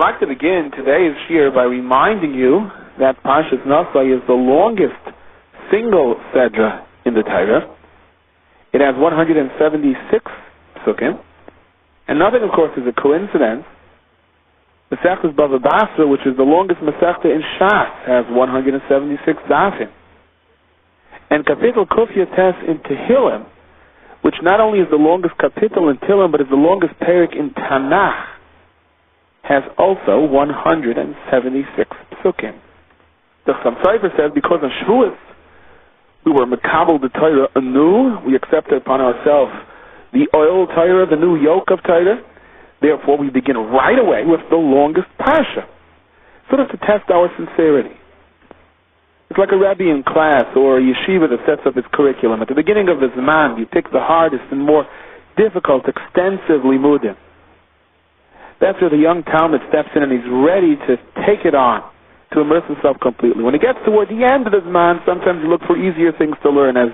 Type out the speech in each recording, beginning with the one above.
I'd like to begin today's shir by reminding you that Parshas Naso is the longest single Sedra in the Torah. It has 176 psukim, and nothing, of course, is a coincidence. Masechtas Bava Basra, which is the longest Masechta in Shas, has 176 dafim. And Kapitel Kuf Yates in Tehillim, which not only is the longest kapitel in Tehillim, but is the longest parak in Tanakh, has also 176 psukim. The Chaim says, because on Shavuos we were makabel the Torah anew, we accepted upon ourselves the oil Torah, the new yoke of Torah. Therefore, we begin right away with the longest parsha, sort of to test our sincerity. It's like a rabbi in class or a yeshiva that sets up its curriculum. At the beginning of the Zman, you pick the hardest and more difficult, extensive limudim. That's where the young Talmud steps in and he's ready to take it on, to immerse himself completely. When it gets toward the end of the Zman, sometimes you look for easier things to learn as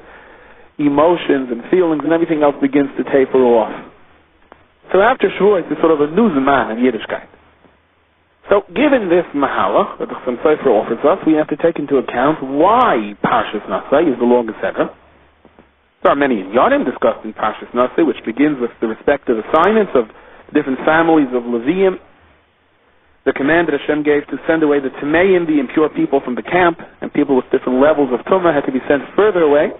emotions and feelings and everything else begins to taper off. So after Shavuos, it's sort of a new Zman in Yiddishkeit. So given this mahalach that the Chaim Sofer offers us, we have to take into account why Parshas Naso is the longest Sedra. There are many inyanim discussed in Parshas Naso, which begins with the respective assignments of different families of Leviim, the command that Hashem gave to send away the Tameim, the impure people from the camp, and people with different levels of Tumah had to be sent further away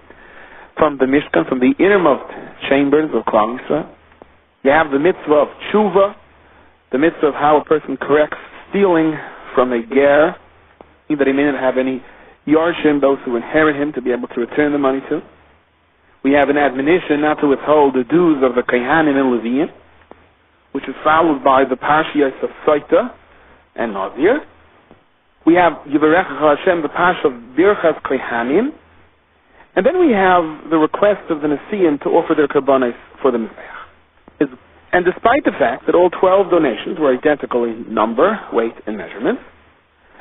from the Mishkan, from the innermost chambers of Klal Yisrael. You have the mitzvah of tshuva, the mitzvah of how a person corrects stealing from a ger, that he may not have any yarshim, those who inherit him, to be able to return the money to. We have an admonition not to withhold the dues of the Kohanim and Leviim, which is followed by the Parshiyos of Soita and Nazir. We have Yivarecha Hashem, the Parsha of Birchas Kohanim, and then we have the request of the Nesiim to offer their karbanos for the Mizbeach. And despite the fact that all 12 donations were identical in number, weight, and measurement,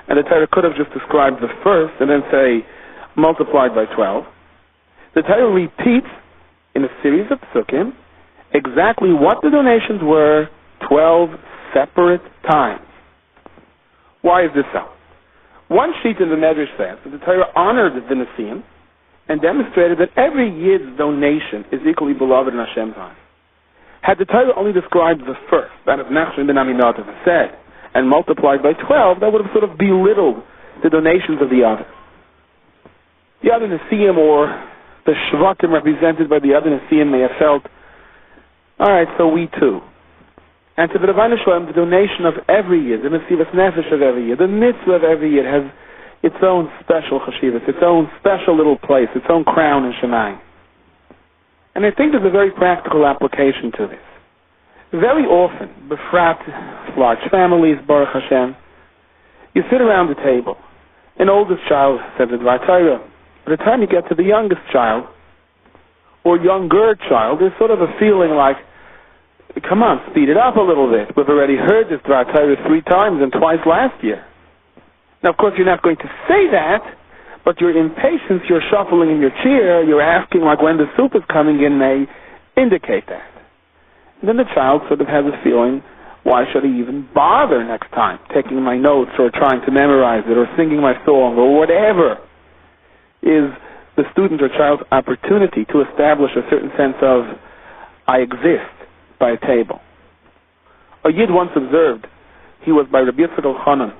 and the Torah could have just described the first and then say multiplied by 12, the Torah repeats in a series of psukim exactly what the donations were 12 separate times. Why is this so? One sheet in the Medrash says that the Torah honored the Nesiim and demonstrated that every Yid's donation is equally beloved in Hashem's eyes. Had the Torah only described the first, that of Nachshon ben Aminadav said, and multiplied by 12, that would have sort of belittled the donations of the others. The other Nesiim, or the Shvatim represented by the other Nesiim, may have felt, all right, so we too. And to the Ravana Shalom, the donation of every year, the Mesivas Nefesh of every year, the mitzvah of every year has its own special chashivas, its own special little place, its own crown in Shemayim. And I think there's a very practical application to this. Very often, befrat large families, Baruch Hashem, you sit around the table. An oldest child says the Dvar Torah. By the time you get to the youngest child, or younger child, there's sort of a feeling like, come on, speed it up a little bit. We've already heard this Dvar Torah 3 times and twice last year. Now, of course, you're not going to say that, but your impatience, your shuffling in your chair, your asking like when the soup is coming in may indicate that. And then the child sort of has a feeling, why should I even bother next time taking my notes or trying to memorize it or singing my song or whatever is the student or child's opportunity to establish a certain sense of, I exist by a table. A Yid once observed, he was by Rabbi Yitzchak Elchanan,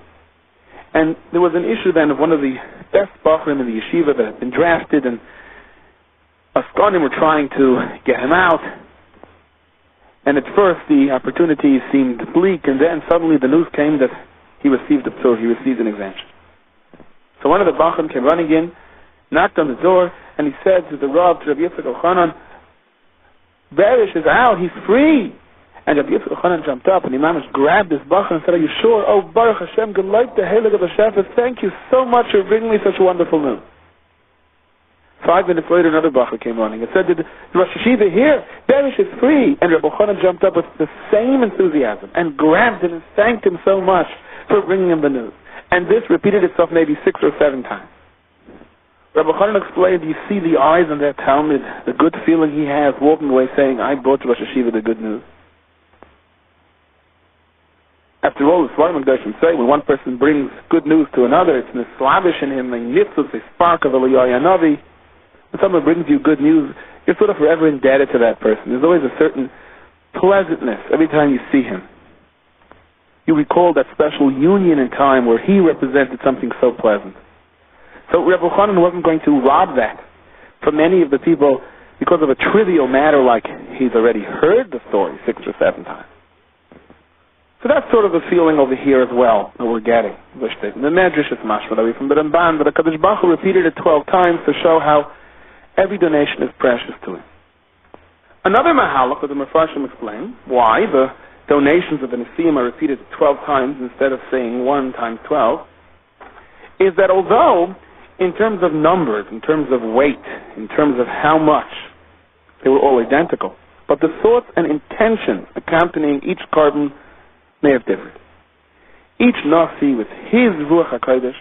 and there was an issue then of one of the best bachrim in the yeshiva that had been drafted, and Askanim were trying to get him out. And at first the opportunity seemed bleak, and then suddenly the news came that he received an exemption. So one of the bachrim came running in, knocked on the door, and he said to the Rav, to Rabbi Yitzchak Elchanan, Berish is out, he's free. And Rabbi Yitzchak Elchanan jumped up and the Imam grabbed this bachar and said, are you sure? Oh, Baruch Hashem, Gelayt the Heilig of Hashem, thank you so much for bringing me such wonderful news. 5 minutes later, another bachar came running and said, did the Rosh Hashiva here? Berish is free. And Rabbi Elchanan jumped up with the same enthusiasm and grabbed him and thanked him so much for bringing him the news. And this repeated itself maybe 6 or 7 times. Rabbi Elchanan explained, you see the eyes on that Talmud, the good feeling he has walking away saying, I brought to Rosh Hashiva the good news. After all, the Svarim Gdoshim say, when one person brings good news to another, it's nislavish in him, a nitzutz, a spark of Eliyahu Navi. When someone brings you good news, you're sort of forever indebted to that person. There's always a certain pleasantness every time you see him. You recall that special union in time where he represented something so pleasant. So Reb Elchanan wasn't going to rob that from many of the people because of a trivial matter like he's already heard the story 6 or 7 times. So that's sort of the feeling over here as well that we're getting. The Medrash is mashma from the Ramban, but the Kadosh Baruch Hu repeated it 12 times to show how every donation is precious to him. Another mahalach that the Mefarshim explain why the donations of the Nesiim are repeated 12 times instead of saying 1 times 12 is that although in terms of numbers, in terms of weight, in terms of how much, they were all identical, but the thoughts and intentions accompanying each carbon may have differed. Each Nasi with his Ruach HaKodesh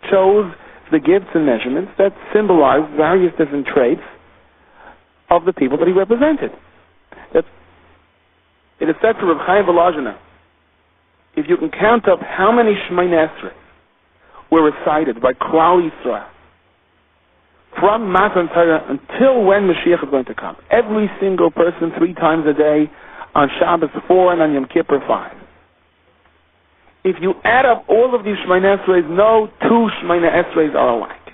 chose the gifts and measurements that symbolize various different traits of the people that he represented. It is said to Reb Chaim Volozhiner, if you can count up how many Shemoneh Esrei were recited by Klal Yisrael from Matan Torah until when Mashiach is going to come, every single person 3 times a day, on Shabbos 4 and on Yom Kippur 5. If you add up all of these Shemoneh Esreis, no 2 Shemoneh Esreis are alike.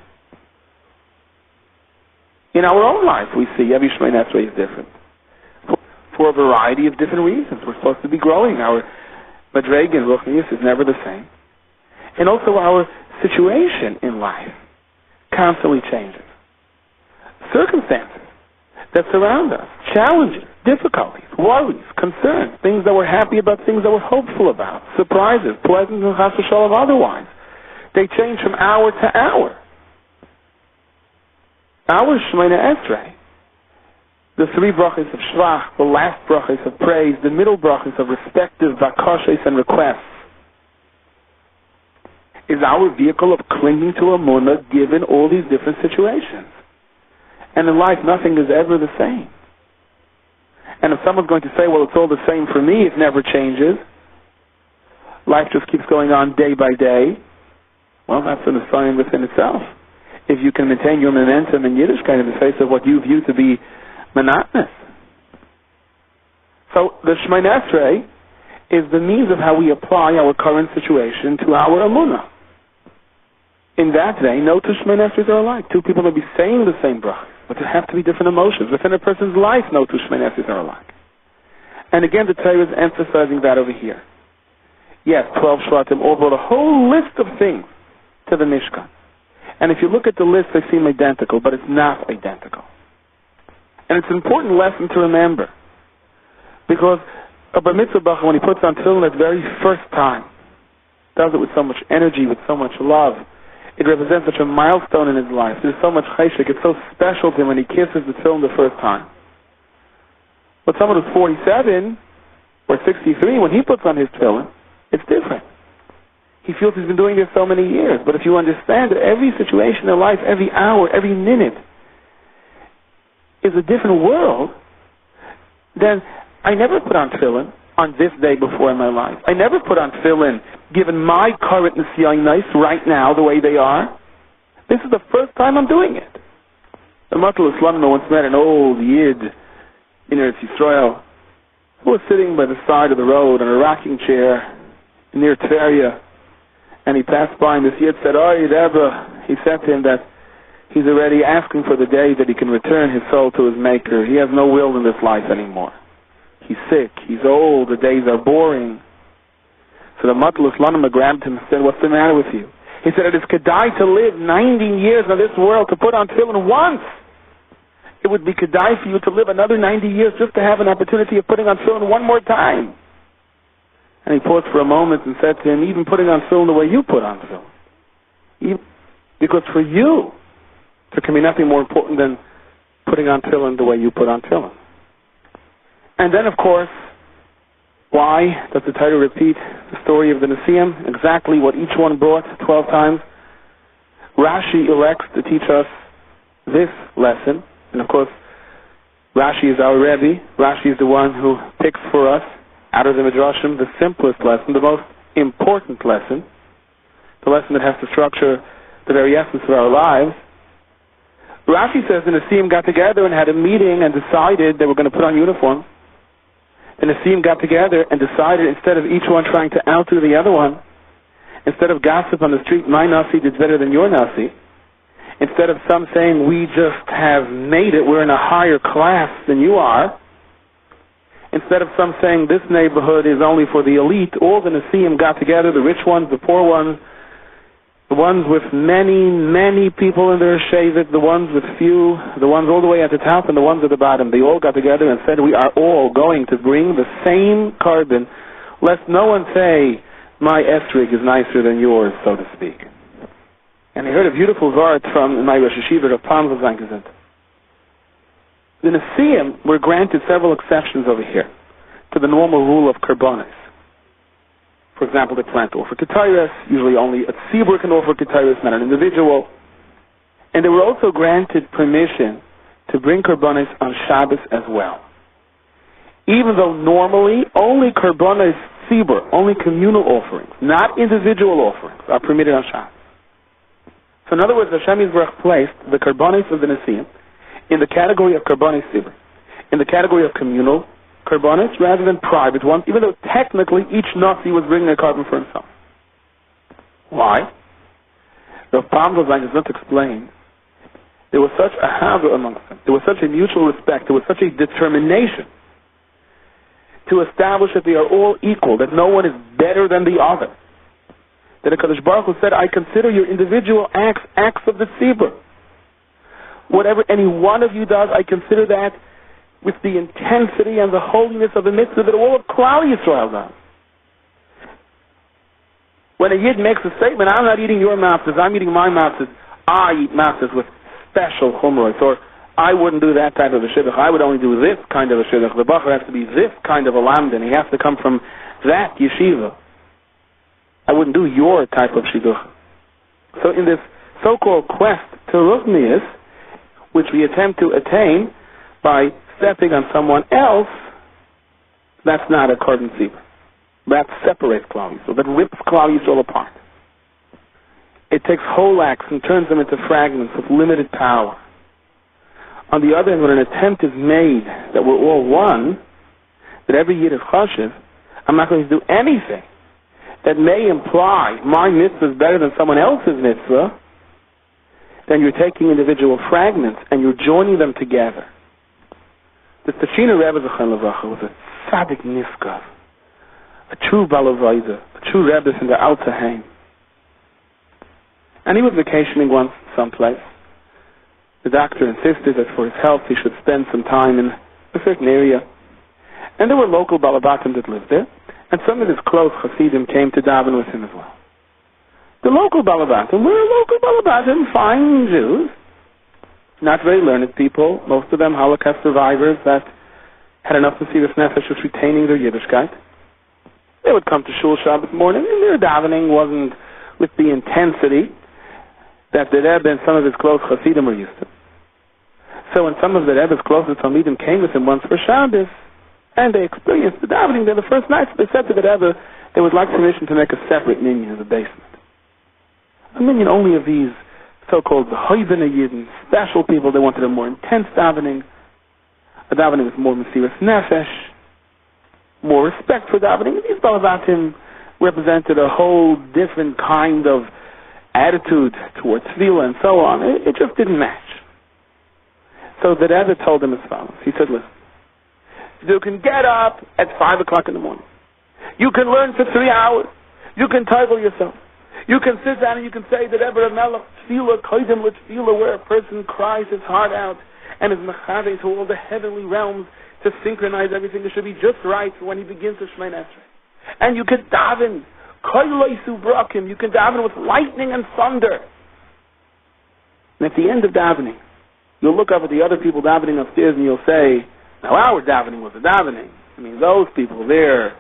In our own life, we see every Shemoneh Esrei is different. For a variety of different reasons. We're supposed to be growing. Our Madrega and Ruchnius is never the same. And also our situation in life constantly changes. Circumstances that surround us, challenges, difficulties, worries, concerns, things that we're happy about, things that we're hopeful about, surprises, pleasant and chas v'shalom otherwise. They change from hour to hour. Our Shemoneh Esrei, the 3 brachos of Shvach, the last brachos of praise, the middle brachos of respective bakashos and requests, is our vehicle of clinging to Emunah given all these different situations. And in life, nothing is ever the same. And if someone's going to say, well, it's all the same for me, it never changes, life just keeps going on day by day, well, that's an assignment within itself. If you can maintain your momentum in Yiddishkeit in the face of what you view to be monotonous. So the Shemoneh Esrei is the means of how we apply our current situation to our Emunah. In that day, no 2 Shemoneh Esreis are alike. 2 people may be saying the same brachos, but there have to be different emotions. Within a person's life, no 2 Shemoneh Esreis are alike. And again, the Torah is emphasizing that over here. Yes, 12 Shvatim all brought a whole list of things to the Mishkan. And if you look at the list, they seem identical, but it's not identical. And it's an important lesson to remember. Because a Bar Mitzvah Bacha, when he puts on tefillin the very first time, does it with so much energy, with so much love. It represents such a milestone in his life. There's so much cheshek. It's so special to him when he kisses the tefillin the first time. But someone who's 47 or 63, when he puts on his tefillin, it's different. He feels he's been doing this so many years. But if you understand that every situation in life, every hour, every minute is a different world, then I never put on tefillin on this day before in my life. I never put on tefillin given my current nesiyonais right now the way they are. This is the first time I'm doing it. The Matal Islam once met an old Yid in Eretz Yisrael who was sitting by the side of the road on a rocking chair near Tveria, and he passed by, and this Yid said, "Oh, Rebbe," he said to him that he's already asking for the day that he can return his soul to his Maker. He has no will in this life anymore. He's sick, he's old, the days are boring. So the Matal Islam grabbed him and said, "What's the matter with you?" He said, "It is kedai to live 90 years in this world to put on tefillin once. It would be kedai for you to live another 90 years just to have an opportunity of putting on tefillin one more time." And he paused for a moment and said to him, "Even putting on tefillin the way you put on tefillin. Because for you, there can be nothing more important than putting on tefillin the way you put on tefillin." And then, of course, why does the Torah repeat the story of the Nesiim? Exactly what each one brought 12 times. Rashi elects to teach us this lesson. And of course, Rashi is our Rebbe. Rashi is the one who picks for us out of the Midrashim, the simplest lesson, the most important lesson, the lesson that has to structure the very essence of our lives. Rashi says the Nesiim got together and had a meeting and decided they were going to put on uniforms. The Nesiim got together and decided, instead of each one trying to outdo the other one, instead of gossip on the street, my Nasi did better than your Nasi, instead of some saying, we just have made it, we're in a higher class than you are, instead of some saying, this neighborhood is only for the elite, all the Nesiim got together, the rich ones, the poor ones, the ones with many, many people in their shevet, the ones with few, the ones all the way at the top, and the ones at the bottom. They all got together and said, we are all going to bring the same carbon, lest no one say, my esrig is nicer than yours, so to speak. And I heard a beautiful word from my Rosh Hashiva of Palm of Zankazint. The Nesiim were granted several exceptions over here to the normal rule of karbonis. For example, they plan to offer ketairos. Usually only a tzibur can offer ketairos, not an individual. And they were also granted permission to bring karbonis on Shabbos as well. Even though normally only karbonis tzibur, only communal offerings, not individual offerings, are permitted on Shabbos. So in other words, Hashem Yisbarach placed the karbonis of the Nesiim in the category of karbonis tzibur, in the category of communal karbonis rather than private ones, even though technically each Nasi was bringing a carbon for himself. Why? The Palm of does not explain. There was such a hava amongst them. There was such a mutual respect. There was such a determination to establish that they are all equal, that no one is better than the other. That HaKadosh Baruch Hu said, I consider your individual acts of the tzibur. Whatever any one of you does, I consider that with the intensity and the holiness of the mitzvah that all of Klal Yisrael does. When a Yid makes a statement, I'm not eating your matzahs, I'm eating my matzahs, I eat matzahs with special chumros, or I wouldn't do that type of a shidduch, I would only do this kind of a shidduch, the bacher has to be this kind of a lamdan, he has to come from that yeshiva. I wouldn't do your type of shidduch. So in this so-called quest to ruchnius, which we attempt to attain by stepping on someone else, that's not a carbon tzibur. That separates Klal Yisrael. That rips Klal Yisrael apart. It takes whole acts and turns them into fragments with limited power. On the other hand, when an attempt is made that we're all one, that every Yid is chashiv, I'm not going to do anything that may imply my mitzvah is better than someone else's mitzvah, then you're taking individual fragments and you're joining them together. The Tachina Rebbe Zechon Levracha was a tzaddik niskav, a true balavayda, a true Rebbe in the Alta Haim. And he was vacationing once someplace. The doctor insisted that for his health he should spend some time in a certain area. And there were local balabatim that lived there, and some of his close chassidim came to daven with him as well. The local balabatim were local balabatim, fine Jews, not very learned people, most of them Holocaust survivors that had enough Mesiras Nefesh of retaining their Yiddishkeit. They would come to Shul Shabbos morning, and their davening wasn't with the intensity that the Rebbe and some of his close Hasidim were used to. So when some of the Rebbe's closest Talmidim came with him once for Shabbos, and they experienced the davening there the first night, so they said to the Rebbe they would like permission to make a separate minyan in the basement. A minyan only of these so-called Hoivene Yidden, special people. They wanted a more intense davening, a davening with more Mesiras Nefesh, more respect for davening. These Balavatim represented a whole different kind of attitude towards tefillah and so on. It just didn't match. So the Rebbe told them as follows. He said, listen, you can get up at 5 o'clock in the morning. You can learn for 3 hours. You can title yourself. You can sit down and you can say that Eber Melech Tefillah, Kodim L'Tefillah, where a person cries his heart out and is mechave to all the heavenly realms to synchronize everything. It should be just right when he begins to Shemay Esrei. And you can daven, Koiloisu Brakim, you can daven with lightning and thunder. And at the end of davening, you'll look up at the other people davening upstairs and you'll say, now our davening was a davening. I mean, those people there,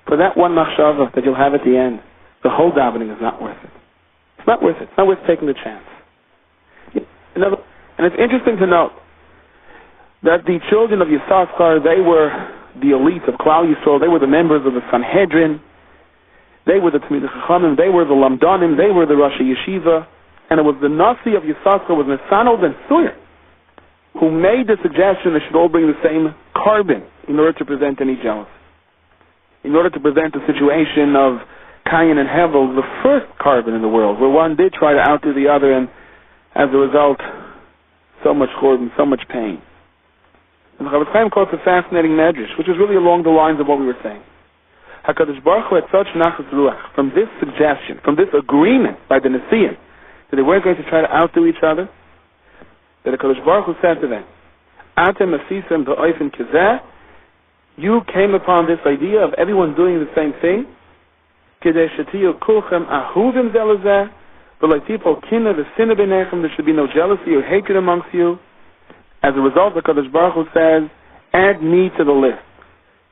for that one machshava that you'll have at the end, the whole davening is not worth it. It's not worth it. It's not worth taking the chance. And it's interesting to note that the children of Yisachar, they were the elites of Klal Yisrael. They were the members of the Sanhedrin. They were the Talmidei Chachamim. They were the Lamdanim. They were the Rosh Yeshiva. And it was the Nasi of Yisachar, was Nesanel ben Suyr, who made the suggestion they should all bring the same carbon in order to prevent any jealousy. In order to prevent the situation of Cain and Hevel, the first carbon in the world, where one did try to outdo the other, and as a result, so much churban, so much pain. And the Chavetz Chaim calls it a fascinating medrash, which is really along the lines of what we were saying. HaKadosh Baruch Hu had such nachas ruach from this suggestion, from this agreement by the Nesiim, that they weren't going to try to outdo each other, that HaKadosh Baruch Hu said to them, Atem asisem ba'ofen kezeh, you came upon this idea of everyone doing the same thing, kedei shetiyu kulchem ahuvim zeh lezeh, v'loitipol kinah v'sinah b'nechem, there should be no jealousy or hatred amongst you. As a result, the Kadosh Baruch Hu says, add me to the list.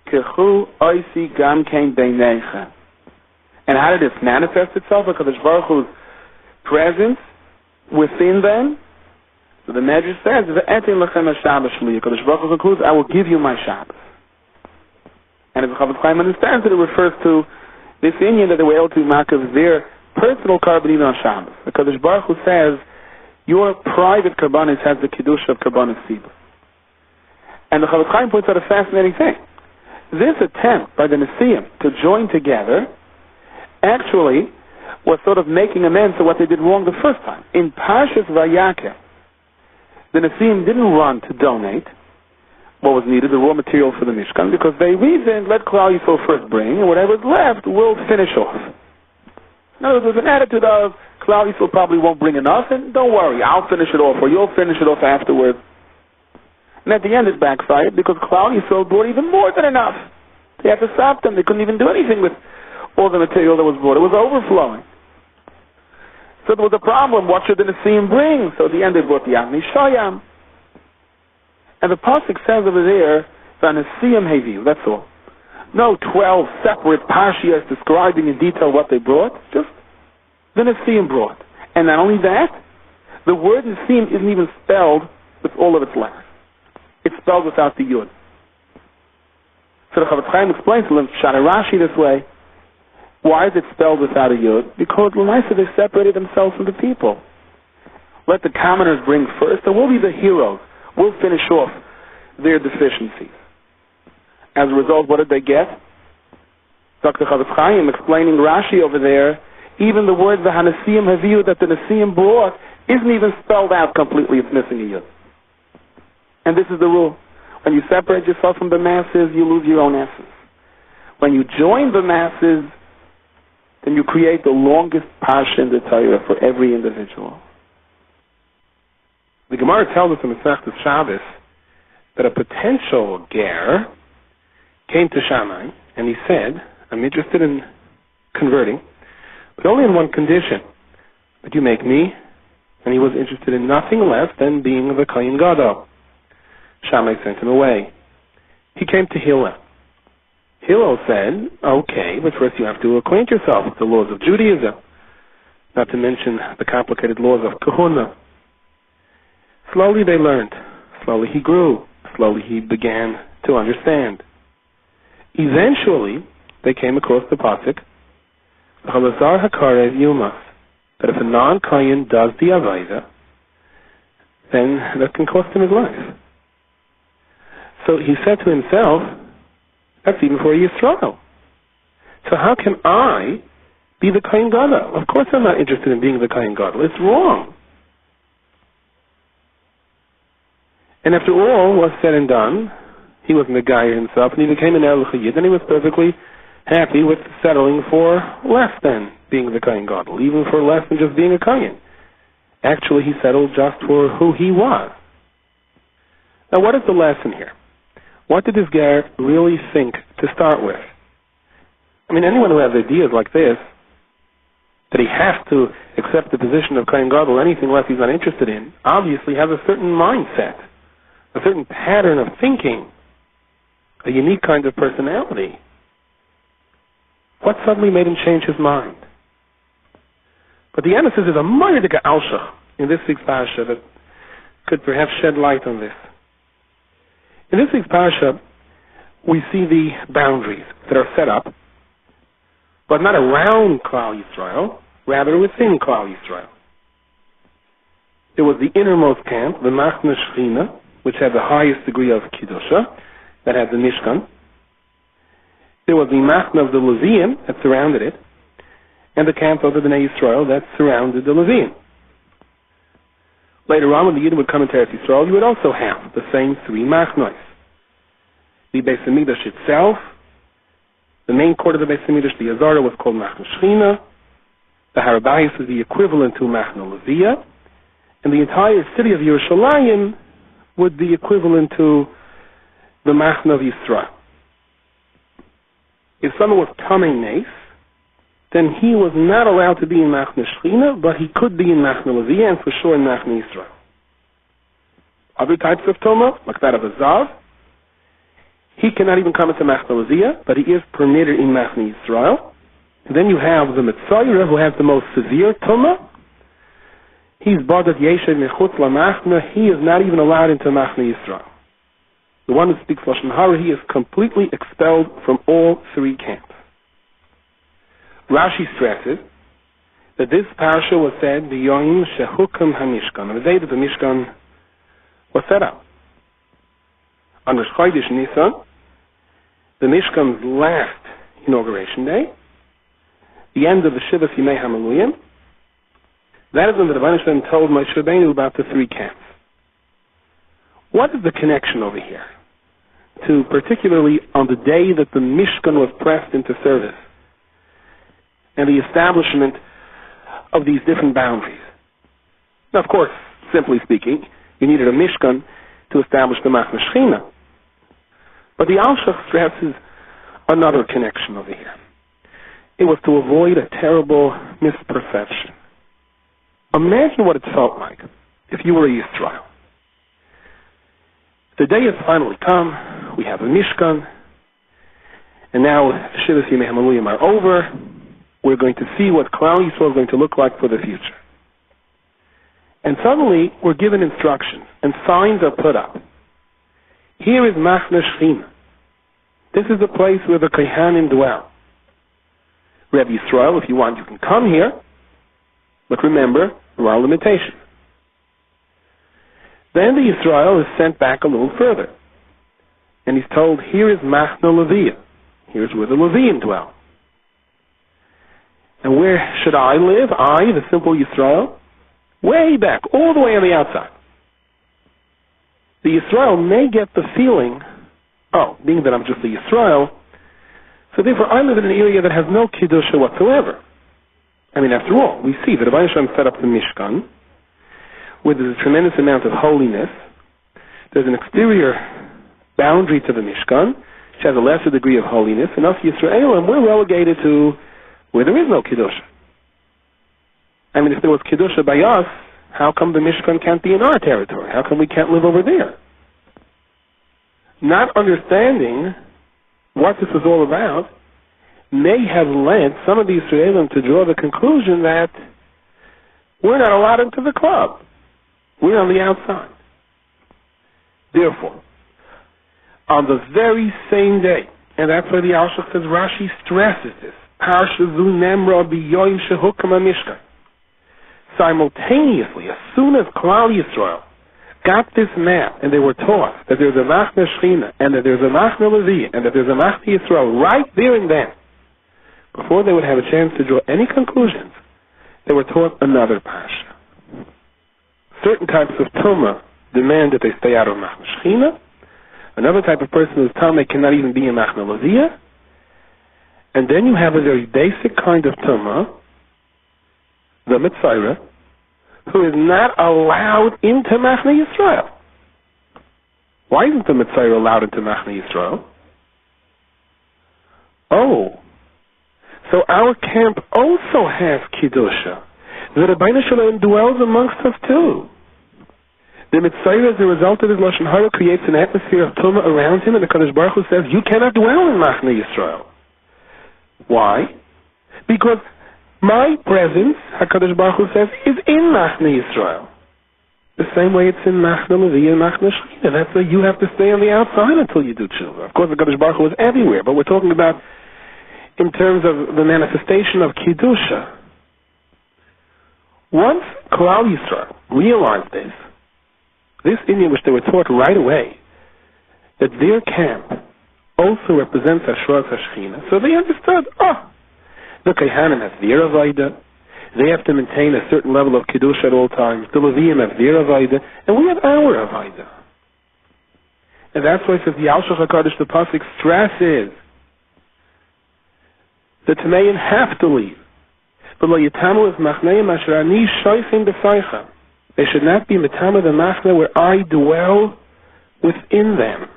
Kechu oisi gam kein beinechem. And how did this manifest itself? The Kadosh Baruch Hu's presence within them. So the Medrash says, V'etin lechem ha-Shabbos shli. Kadosh Baruch Hu concludes, I will give you my Shabbos. And as the Chavetz Chaim understands it, it refers to this inyan that they were able to makav their personal carbon even on Shabbos. The Kadosh Baruch Hu says, your private karbanis has the kedusha of karbanis sibur. And the Chavetz Chaim points out a fascinating thing. This attempt by the Nesiim to join together actually was sort of making amends for what they did wrong the first time. In Parshas Vayakeh, the Nesiim didn't run to donate what was needed, the raw material for the Mishkan, because they reasoned, let Klal Yisrael first bring, and whatever's left, we'll finish off. In other words, there's an attitude of, Klal Yisrael probably won't bring enough, and don't worry, I'll finish it off, or you'll finish it off afterwards. And at the end it backfired, because Klal Yisrael brought even more than enough. They had to stop them. They couldn't even do anything with all the material that was brought. It was overflowing. So there was a problem. What should the Nesiim bring? So at the end they brought the Avnei Shoyam. And the pasuk says over there, the Nesiim Heviu, that's all. No 12 separate parshias describing in detail what they brought, just the Nesiim brought. And not only that, the word Nesiim isn't even spelled with all of its letters. It's spelled without the Yud. So the Chavetz Chaim explains to them, Shana Rashi this way, why is it spelled without a Yud? Because L'maisa they separated themselves from the people. Let the commoners bring first, and we'll be the heroes. We'll finish off their deficiencies. As a result, what did they get? Dr. Chavetz Chaim explaining Rashi over there, even the word the Hanesiim Haviu that the Nesiim brought isn't even spelled out completely. It's missing a Yud. And this is the rule. When you separate yourself from the masses, you lose your own essence. When you join the masses, then you create the longest parsha in the Torah for every individual. The Gemara tells us in Masechtas Shabbos that a potential ger came to Shammai and he said, I'm interested in converting, but only in one condition, that you make me, and he was interested in nothing less than being the Kohen Gadol. Shammai sent him away. He came to Hillel. Hillel said, okay, but first you have to acquaint yourself with the laws of Judaism, not to mention the complicated laws of Kahuna. Slowly they learned. Slowly he grew. Slowly he began to understand. Eventually, they came across the pasuk, Chalazar hakarev yumas, that if a non-Kohen does the Avaida, then that can cost him his life. So he said to himself, that's even for a Yisrael. So how can I be the Kohen Gadol? Of course I'm not interested in being the Kohen Gadol. It's wrong. And after all was said and done, he was Megayer himself, and he became an Erlich Yid, and he was perfectly happy with settling for less than being the Kohen Gadol, even for less than just being a Kohen. Actually, he settled just for who he was. Now, what is the lesson here? What did this guy really think to start with? I mean, anyone who has ideas like this, that he has to accept the position of Kohen Gadol, anything less he's not interested in, obviously has a certain mindset, a certain pattern of thinking, a unique kind of personality. What suddenly made him change his mind? But the emphasis is a Mayadika Alshach in this week's parasha that could perhaps shed light on this. In this week's parasha, we see the boundaries that are set up, but not around Klal Yisrael, rather within Klal Yisrael. There was the innermost camp, the Machne Shechina, which had the highest degree of Kiddusha, that had the Mishkan. There was the Machne of the Leviim that surrounded it, and the camp of the Bnei Yisrael that surrounded the Leviim. Later on, when the Yidden would come into Eretz Yisrael, you would also have the same three Machnos. The Beis Hamikdash itself, the main court of the Beis Hamikdash, the Azara, was called Machne Shechina. The Har Habayis is the equivalent to Machne Leviah, and the entire city of Yerushalayim would be equivalent to the Machne of Yisrael. If someone was Tamei Nes, then he was not allowed to be in Machne Shechina, but he could be in Machne Leviah, and for sure in Machne Yisrael. Other types of Tuma, like that of a Zav, he cannot even come into Machne Leviah, but he is permitted in Machne Yisrael. And then you have the Mitzayra, who has the most severe Tuma. He's Badat Yeshev Mechutz LaMachne. He is not even allowed into Machne Yisrael. The one who speaks Lashon Hara, he is completely expelled from all three camps. Rashi stresses that this parsha was said B'Yom Shehukam HaMishkan, on the day that the Mishkan was set up. On Rosh Chodesh Nisan, the Mishkan's last inauguration day, the end of the Shivas Yimei HaMiluyim, that is when the Rebbeinu Shalom told Moshe Rabbeinu about the three camps. What is the connection over here to particularly on the day that the Mishkan was pressed into service and the establishment of these different boundaries? Now, of course, simply speaking, you needed a Mishkan to establish the Machne Shechina. But the Alshach stresses another connection over here. It was to avoid a terrible misperception. Imagine what it felt like if you were a Yisrael. The day has finally come, we have a Mishkan, and now the Shivas Yimei HaMiluyim are over. We're going to see what Klal Yisrael is going to look like for the future. And suddenly, we're given instructions, and signs are put up. Here is Machne Shechina. This is the place where the Kohanim dwell. Reb Yisrael, if you want, you can come here, but remember, there are limitations. Then the Yisrael is sent back a little further, and he's told, here is Machne Leviah. Here's where the Leviim dwell. And where should I live? I, the simple Yisrael? Way back, all the way on the outside. The Yisrael may get the feeling, being that I'm just a Yisrael, so therefore I live in an area that has no Kiddusha whatsoever. I mean, after all, we see that the Rebbeinu Shalom set up the Mishkan, where there's a tremendous amount of holiness. There's an exterior boundary to the Mishkan, which has a lesser degree of holiness, and us Yisrael, and we're relegated to where there is no Kiddusha. I mean, if there was Kiddusha by us, how come the Mishkan can't be in our territory? How come we can't live over there? Not understanding what this is all about may have led some of the Israelim to draw the conclusion that we're not allowed into the club. We're on the outside. Therefore, on the very same day, and that's why the Alshach says, Rashi stresses this, Parsha zu nemra b'yoyim shehukam HaMishkan. Simultaneously, as soon as Klal Yisrael got this map, and they were taught that there's a Machne Shechina, and that there's a Machne Leviah, and that there's a Machne Yisrael, right there and then, before they would have a chance to draw any conclusions, they were taught another Parsha. Certain types of Tumah demand that they stay out of Machne Shechina. Another type of person who's Tamei cannot even be in Machne Leviah. And then you have a very basic kind of Tumah, the Mitzayra, who is not allowed into Machne Yisrael. Why isn't the Mitzayra allowed into Machne Yisrael? So our camp also has Kiddusha. The Rebbeinu Shalom dwells amongst us too. The Mitzayra, as a result of his Lashon Hara, creates an atmosphere of Tumah around him, and the Kadosh Baruch Hu says, you cannot dwell in Machne Yisrael. Why? Because my presence, HaKadosh Baruch Hu says, is in Machne Yisrael. The same way it's in Machna Levi and Machna Shechina. That's why you have to stay on the outside until you do tshuva. Of course, the Kadosh Baruch Hu is everywhere, but we're talking about in terms of the manifestation of Kiddusha. Once Klal Yisrael realized this Indian which they were taught right away, that their camp also represents Hashras Hashchina, so they understood, the Kohanim has their Avodah, they have to maintain a certain level of Kiddush at all times. The Leviim have their Avodah, and we have our Avodah. And that's why it says, the Al-Shach HaKadosh, the Pasuk stresses, the Tameim have to leave. They should not be Metama the Machna where I dwell within them.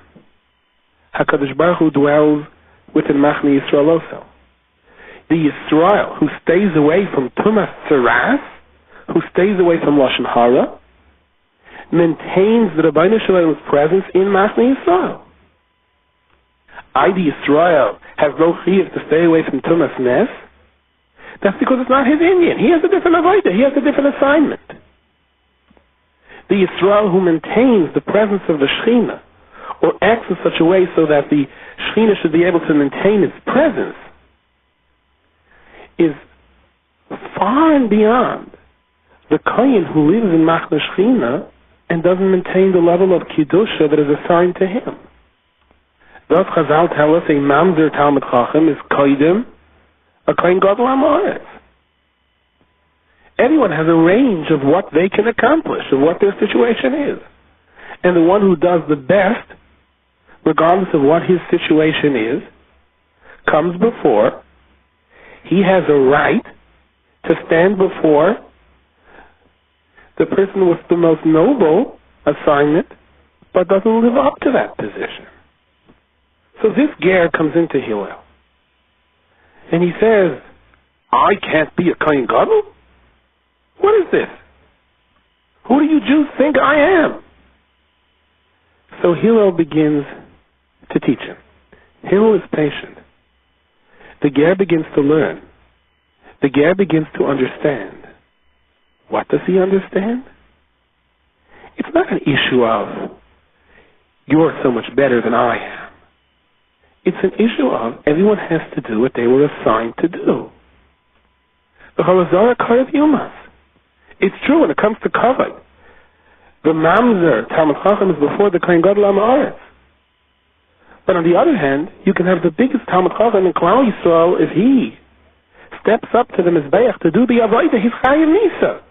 HaKadosh Baruch Hu dwells within Machna Yisrael also. The Yisrael who stays away from Tumas Tzaras, who stays away from Lashon Hara, maintains the Rabbeinu Shalom's presence in Machna Yisrael. The Yisrael has no chiyuv to stay away from Tumas Nes. That's because it's not his Indian. He has a different avodah. He has a different assignment. The Yisrael who maintains the presence of the Shechina, or acts in such a way so that the Shechina should be able to maintain its presence, is far and beyond the Kohen who lives in Machna Shechina and doesn't maintain the level of Kiddusha that is assigned to him. Thus Chazal tell us a Mamzer Talmud Chacham is Koidim, a Kohen Gadol Ha'aretz. Everyone has a range of what they can accomplish, of what their situation is. And the one who does the best, regardless of what his situation is, comes before. He has a right to stand before the person with the most noble assignment, but doesn't live up to that position. So this ger comes into Hillel, and he says, I can't be a Kohen Gadol? What is this? Who do you Jews think I am? So Hillel begins to teach him. Hillel is patient. The ger begins to learn. The ger begins to understand. What does he understand? It's not an issue of, you're so much better than I am. It's an issue of, everyone has to do what they were assigned to do. The Halazara Karev Yumas. It's true when it comes to Kavod. The Mamzer, Talmud Chacham, is before the Kohen Gadol Ha'aretz. But on the other hand, you can have the biggest Talmud Chacham in Klal Yisrael if he steps up to the Mizbeach to do the Avodah, he's Chayiv Nisa.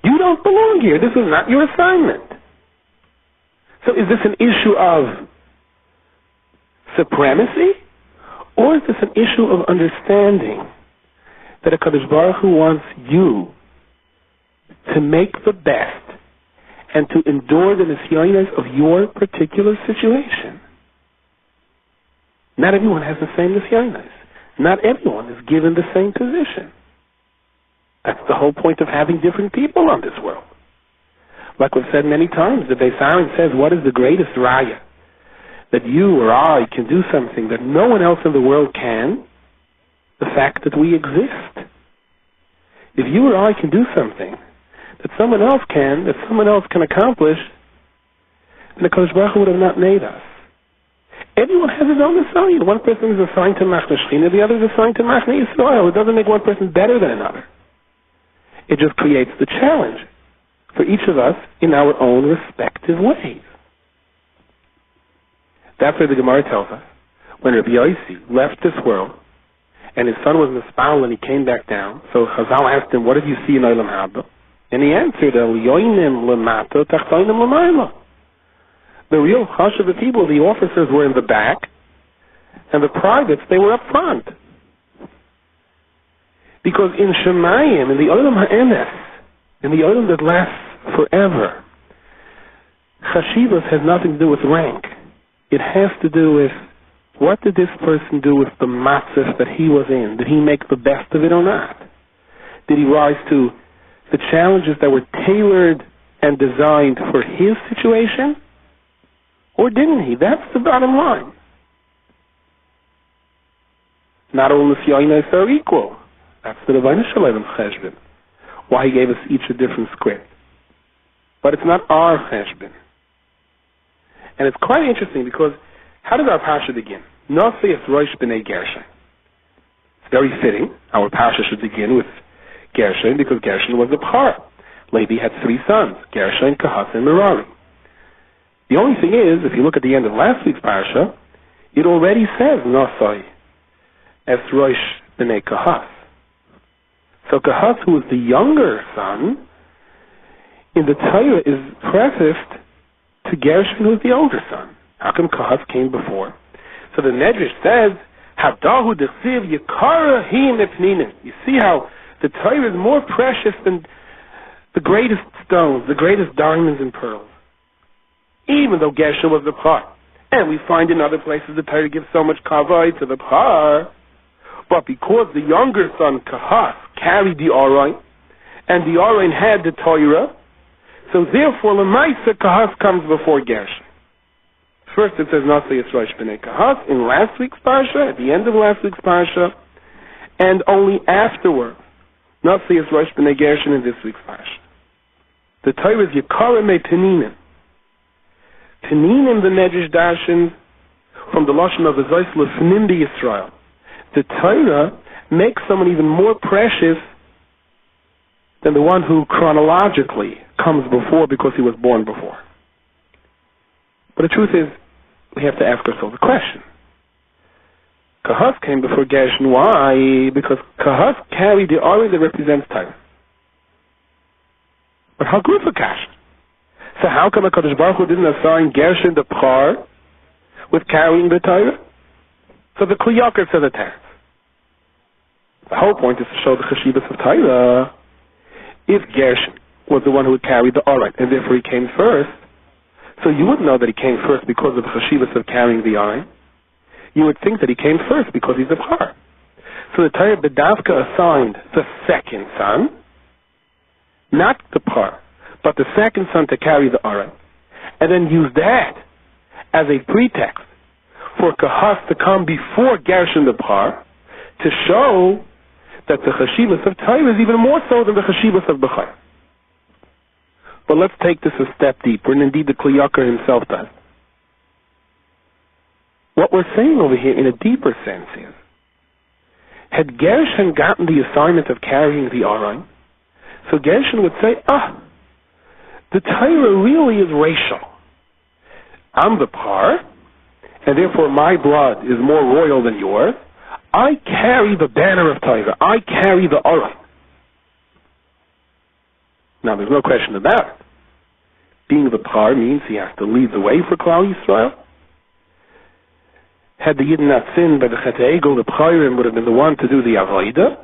You don't belong here. This is not your assignment. So is this an issue of supremacy? Or is this an issue of understanding that HaKadosh Baruch Hu wants you to make the best and to endure the nisyonos of your particular situation? Not everyone has the same nisyonos. Not everyone is given the same position. That's the whole point of having different people on this world. Like we've said many times, the Beis Aaron says, what is the greatest raya? That you or I can do something that no one else in the world can? The fact that we exist. If you or I can do something that someone else can, that someone else can accomplish, then the Kodesh Baruch Hu would have not made us. Everyone has his own assignment. One person is assigned to Machna Shechina, the other is assigned to Machna Yisrael. It doesn't make one person better than another. It just creates the challenge for each of us in our own respective ways. That's why the Gemara tells us, when Rabbi Yossi left this world, and his son was Mispal when he came back down, so Chazal asked him, what did you see in Olam Haba? And he answered, Elyonim lemato tachtonim l'mayla. The real hush of the people, the officers were in the back, and the privates, they were up front. Because in Shemayim, in the Olam Ha'emes, in the Olam that lasts forever, Chashivas has nothing to do with rank. It has to do with, what did this person do with the matzah that he was in? Did he make the best of it or not? Did he rise to the challenges that were tailored and designed for his situation? Or didn't he? That's the bottom line. Not all Nisyonos are equal. That's the Rebbeinu Shalom cheshbon. Why he gave us each a different script. but it's not our cheshbon. And it's quite interesting because how does our parsha begin? Naso Rosh B'nei Gershon. It's very fitting. Our parsha should begin with Gershon because Gershon was the B'char. Levi had 3 sons, Gershon, Kahat, and Merari. The only thing is, if you look at the end of last week's parsha, it already says Naso Rosh B'nei Kahat. So Kahat, who is the younger son, in the Torah is prefaced to Gershon, who is the older son. How come Kahat came before? So the Medrash says, Hadahu dechsiv yikara hi mepninim. You see how the Torah is more precious than the greatest stones, the greatest diamonds and pearls. Even though Gershon was the B'char. And we find in other places the Torah gives so much kavod to the B'char. But because the younger son, Kahat, carried the Aron, and the Aron had the Torah, so therefore, Lemaisa, Kahat comes before Gershon. First it says, Naso Rosh B'nei Kahat, in last week's parsha, at the end of last week's parsha, and only afterward, Naso Rosh B'nei Gershon in this week's parsha. The Torah is Yikara Me Peninim. Peninim, the Medrash darshans, from the Lashon of the Zois Lefnim B'Yisrael. The Torah makes someone even more precious than the one who chronologically comes before because he was born before. But the truth is, we have to ask ourselves a question. Kahat came before Gershon. Why? Because Kahat carried the Aron that represents Torah. But how good for Kash? So how come HaKadosh Baruch Hu didn't assign Gershon the B'char with carrying the Torah? So the Kli Yakar said the text. The whole point is to show the cheshivas of Torah. If Gershon was the one who carried the Aron, and therefore he came first, so you wouldn't know that he came first because of the cheshivas of carrying the Aron. You would think that he came first because he's a B'char. So the Torah B'davka assigned the second son, not the B'char, but the second son to carry the Aron, and then used that as a pretext for Kahat to come before Gershon the B'char to show that the cheshivas of Torah is even more so than the cheshivas of B'char. But let's take this a step deeper, and indeed the Kli Yakar himself does. What we're saying over here in a deeper sense is, had Gershon gotten the assignment of carrying the Aron, so Gershon would say, the Torah really is racial. I'm the B'char, and therefore my blood is more royal than yours. I carry the banner of Torah. I carry the Aron. Now, there's no question about it. Being the B'char means he has to lead the way for Klal Yisrael. Had the Yidden not sinned by the Chet Egel, the B'charim would have been the one to do the Avodah.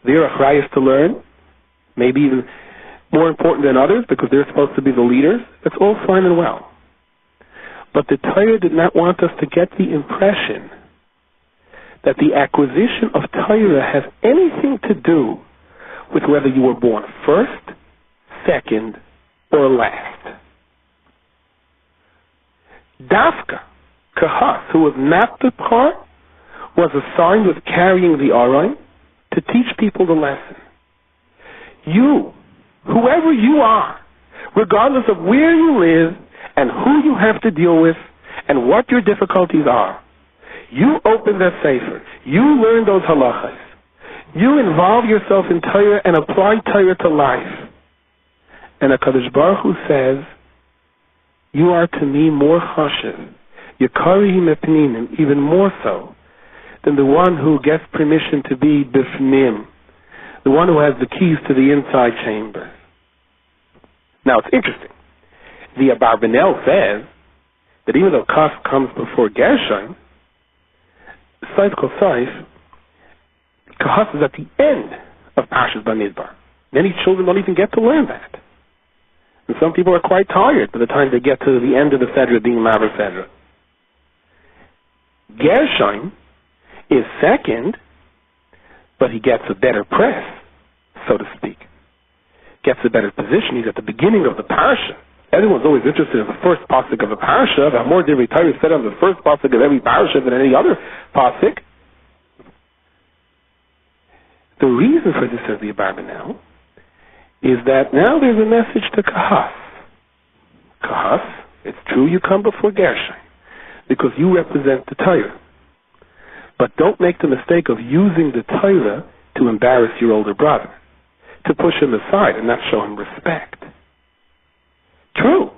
They're achrayus to learn, maybe even more important than others because they're supposed to be the leaders. That's all fine and well. But the Torah did not want us to get the impression that the acquisition of Torah has anything to do with whether you were born first, second, or last. Dafka, Kahat, who was not the B'char, was assigned with carrying the Aron to teach people the lesson. You, whoever you are, regardless of where you live and who you have to deal with and what your difficulties are, you open that sefer, you learn those halachas, you involve yourself in Torah and apply Torah to life. And HaKadosh Baruch Hu says, you are to me more chashiv, Yikari mepninim, even more so than the one who gets permission to be bifnim, the one who has the keys to the inside chamber. Now it's interesting. The Abarbanel says that even though Kaf comes before Gershon, Saif Kol Saif, Kahat is at the end of Parshas Bamidbar. Many children don't even get to learn that. And some people are quite tired by the time they get to the end of the Sedra being Maver Sedra. Gershon is second, but he gets a better press, so to speak. Gets a better position. He's at the beginning of the Parsha. Everyone's always interested in the first pasuk of a Parsha. The more Divrei Torah is said on the first pasuk of every Parsha than any other pasuk. The reason for this, says the Abarbanel, is that now there's a message to Kahas. Kahas, it's true you come before Gershon, because you represent the Torah. But don't make the mistake of using the Torah to embarrass your older brother, to push him aside and not show him respect. True.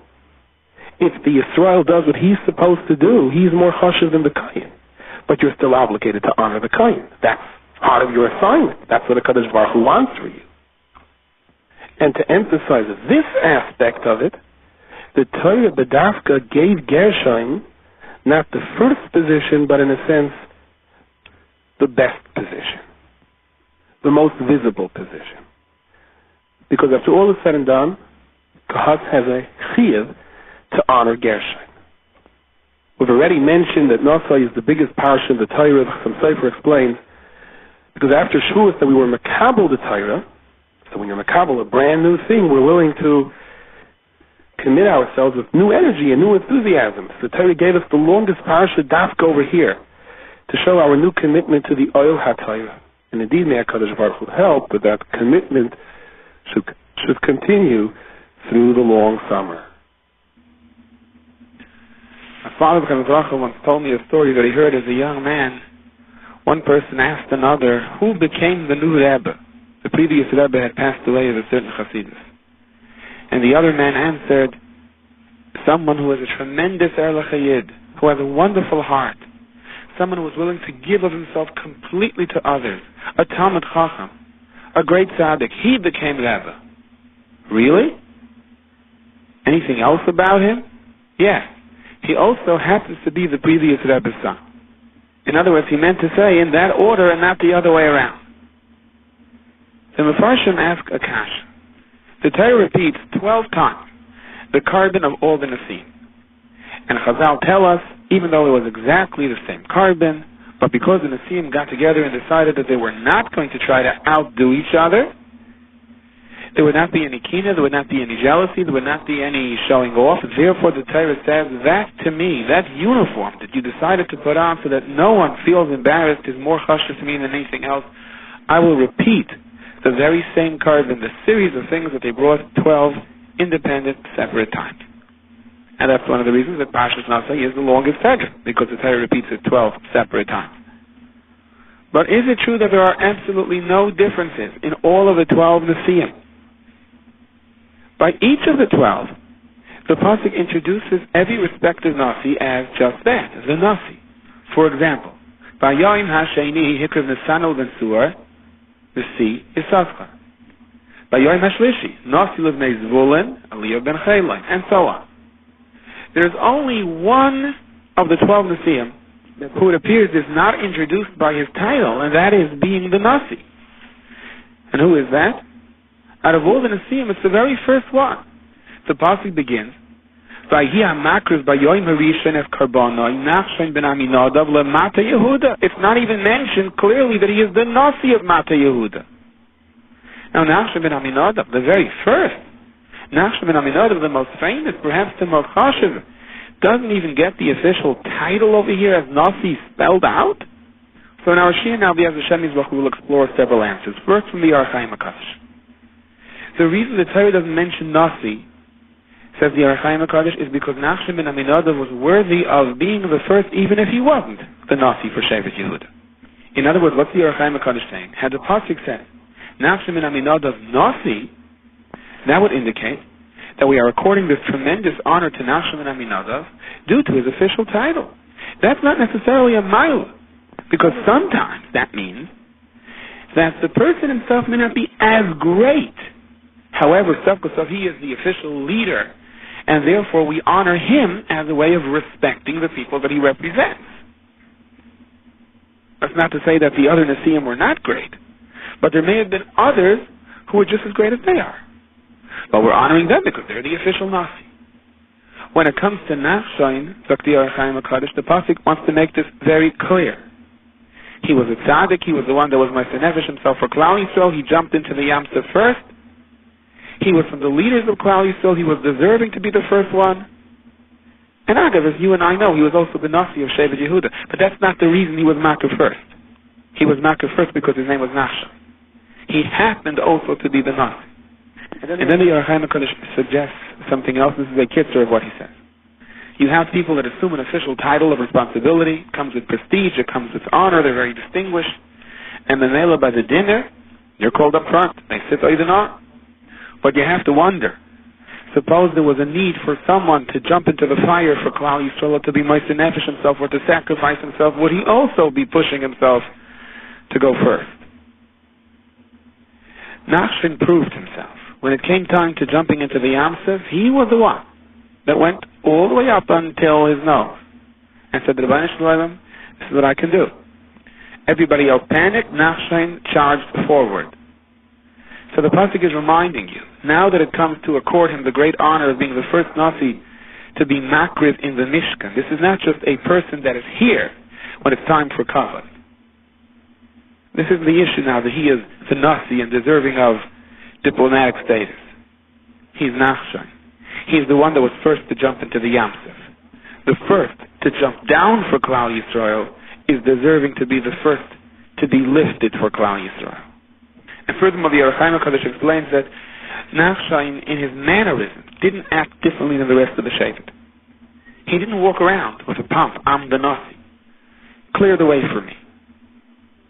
If the Yisrael does what he's supposed to do, he's more chashuv than the Kohen. But you're still obligated to honor the Kohen. That's part of your assignment. That's what the Kadosh Baruch Hu wants for you. And to emphasize this aspect of it, the Torah B'dafka gave Gershon not the first position, but in a sense, the best position, the most visible position. Because after all is said and done, Kahat has a chiyuv to honor Gershon. We've already mentioned that naso is the biggest parsha in the Torah. Some Sefer explains, because after Shavuos that we were makabel the Torah, so when you're makabel a brand new thing, we're willing to commit ourselves with new energy and new enthusiasm. So the Torah gave us the longest parsha dafka over here to show our new commitment to the oil HaTorah. And indeed, may HaKadosh Baruch Hu help, but that commitment should continue through the long summer. My father once told me a story that he heard as a young man. One person asked another, who became the new Rebbe? The previous Rebbe had passed away as a certain Chassidus. And the other man answered, someone who is a tremendous Erlich Hayid, who has a wonderful heart, someone who is willing to give of himself completely to others, a Talmud Chacham, a great tzaddik. He became Rebbe. Really? Anything else about him? Yes. He also happens to be the previous Rebbe's son. In other words, he meant to say in that order and not the other way around. The Mefarshim ask a kasha. The Torah repeats 12 times the carbon of all the Nesim. And Chazal tell us, even though it was exactly the same carbon, but because the Nesim got together and decided that they were not going to try to outdo each other, there would not be any kina, there would not be any jealousy, there would not be any showing off. Therefore, the Torah says, that to me, that uniform that you decided to put on so that no one feels embarrassed is more chashuv to me than anything else. I will repeat the very same carbon, the series of things that they brought 12 independent, separate times. And that's one of the reasons that Parshas Naso is the longest section, because the Torah repeats it 12 separate times. But is it true that there are absolutely no differences in all of the 12 Nesim? By each of the 12, the pasuk introduces every respective Nasi as just that, the Nasi. For example, by Yoim HaSheni Hikriv Nesanu Ben Suar, the sea is Saskar. By Yoim HaShlishi, Nasi Livnei Zvulun, Aliyah Ben Chaylan, and so on. There's only one of the 12 Nasiim who it appears is not introduced by his title, and that is being the Nasi. And who is that? Out of all the Nasiim, it's the very first one. The pasuk begins, "Vayhi hamakriv bayoyim harishon es karbonoi Nachshon ben Aminadav leMata Yehuda." It's not even mentioned clearly that he is the Nasi of Mata Yehuda. Now, Nachshon ben Aminadav, the very first, Nachshon ben Aminadav, the most famous, perhaps the most chashuv, doesn't even get the official title over here as Nasi spelled out. So in our Shia now, we will explore several answers. First, from the Archaim HaKadosh. The reason the Torah doesn't mention Nasi, says the Archaim HaKadosh, is because Nachshon ben Aminadav was worthy of being the first, even if he wasn't the Nasi for Shevet Yehuda. In other words, what's the Archaim HaKadosh saying? Had the pasuk said Nachshon ben Aminadav Nasi, that would indicate that we are according this tremendous honor to Nachshon ben Aminadav due to his official title. That's not necessarily a mile, because sometimes that means that the person himself may not be as great. However, he is the official leader, and therefore we honor him as a way of respecting the people that he represents. That's not to say that the other Nasiim were not great, but there may have been others who were just as great as they are. But we're honoring them because they're the official Nasi. When it comes to Nachshon, the Archaim HaKadosh, the pasuk wants to make this very clear. He was a tzaddik, he was the one that was Meiser Nefesh himself for Klal Yisrael, he jumped into the Yam Suf first. He was from the leaders of Klal Yisrael. He was deserving to be the first one. And Agav, as you and I know, he was also the Nasi of Shevet Yehuda. But that's not the reason he was Makir first. He was Makir first because his name was Nachshon. He happened also to be the Nasi. And then the Yochanan HaKadosh suggests something else. This is a kitzur of what he says. You have people that assume an official title of responsibility. It comes with prestige. It comes with honor. They're very distinguished. And then they by the dinner, you're called up front. They sit oidenar. But you have to wonder. Suppose there was a need for someone to jump into the fire for Klal Yisrael, to be Meiser Nefesh himself, or to sacrifice himself. Would he also be pushing himself to go first? Nachshon proved himself. When it came time to jumping into the Yamsuf, he was the one that went all the way up until his nose and said to the Rebbeinu Shalom, this is what I can do. Everybody else panicked. Nachshon charged forward. So the pasuk is reminding you, now that it comes to accord him the great honor of being the first Nasi to be makriv in the Mishkan, this is not just a person that is here when it's time for kavod. This is the issue now, that he is the Nasi and deserving of diplomatic status. He's Nachshon. He's the one that was first to jump into the Yamsuf. The first to jump down for Klal Yisrael is deserving to be the first to be lifted for Klal Yisrael. And furthermore, the Yochanan HaKadosh explains that Nachshon, in his mannerism, didn't act differently than the rest of the Shevet. He didn't walk around with a pump, I'm the Nasi. Clear the way for me.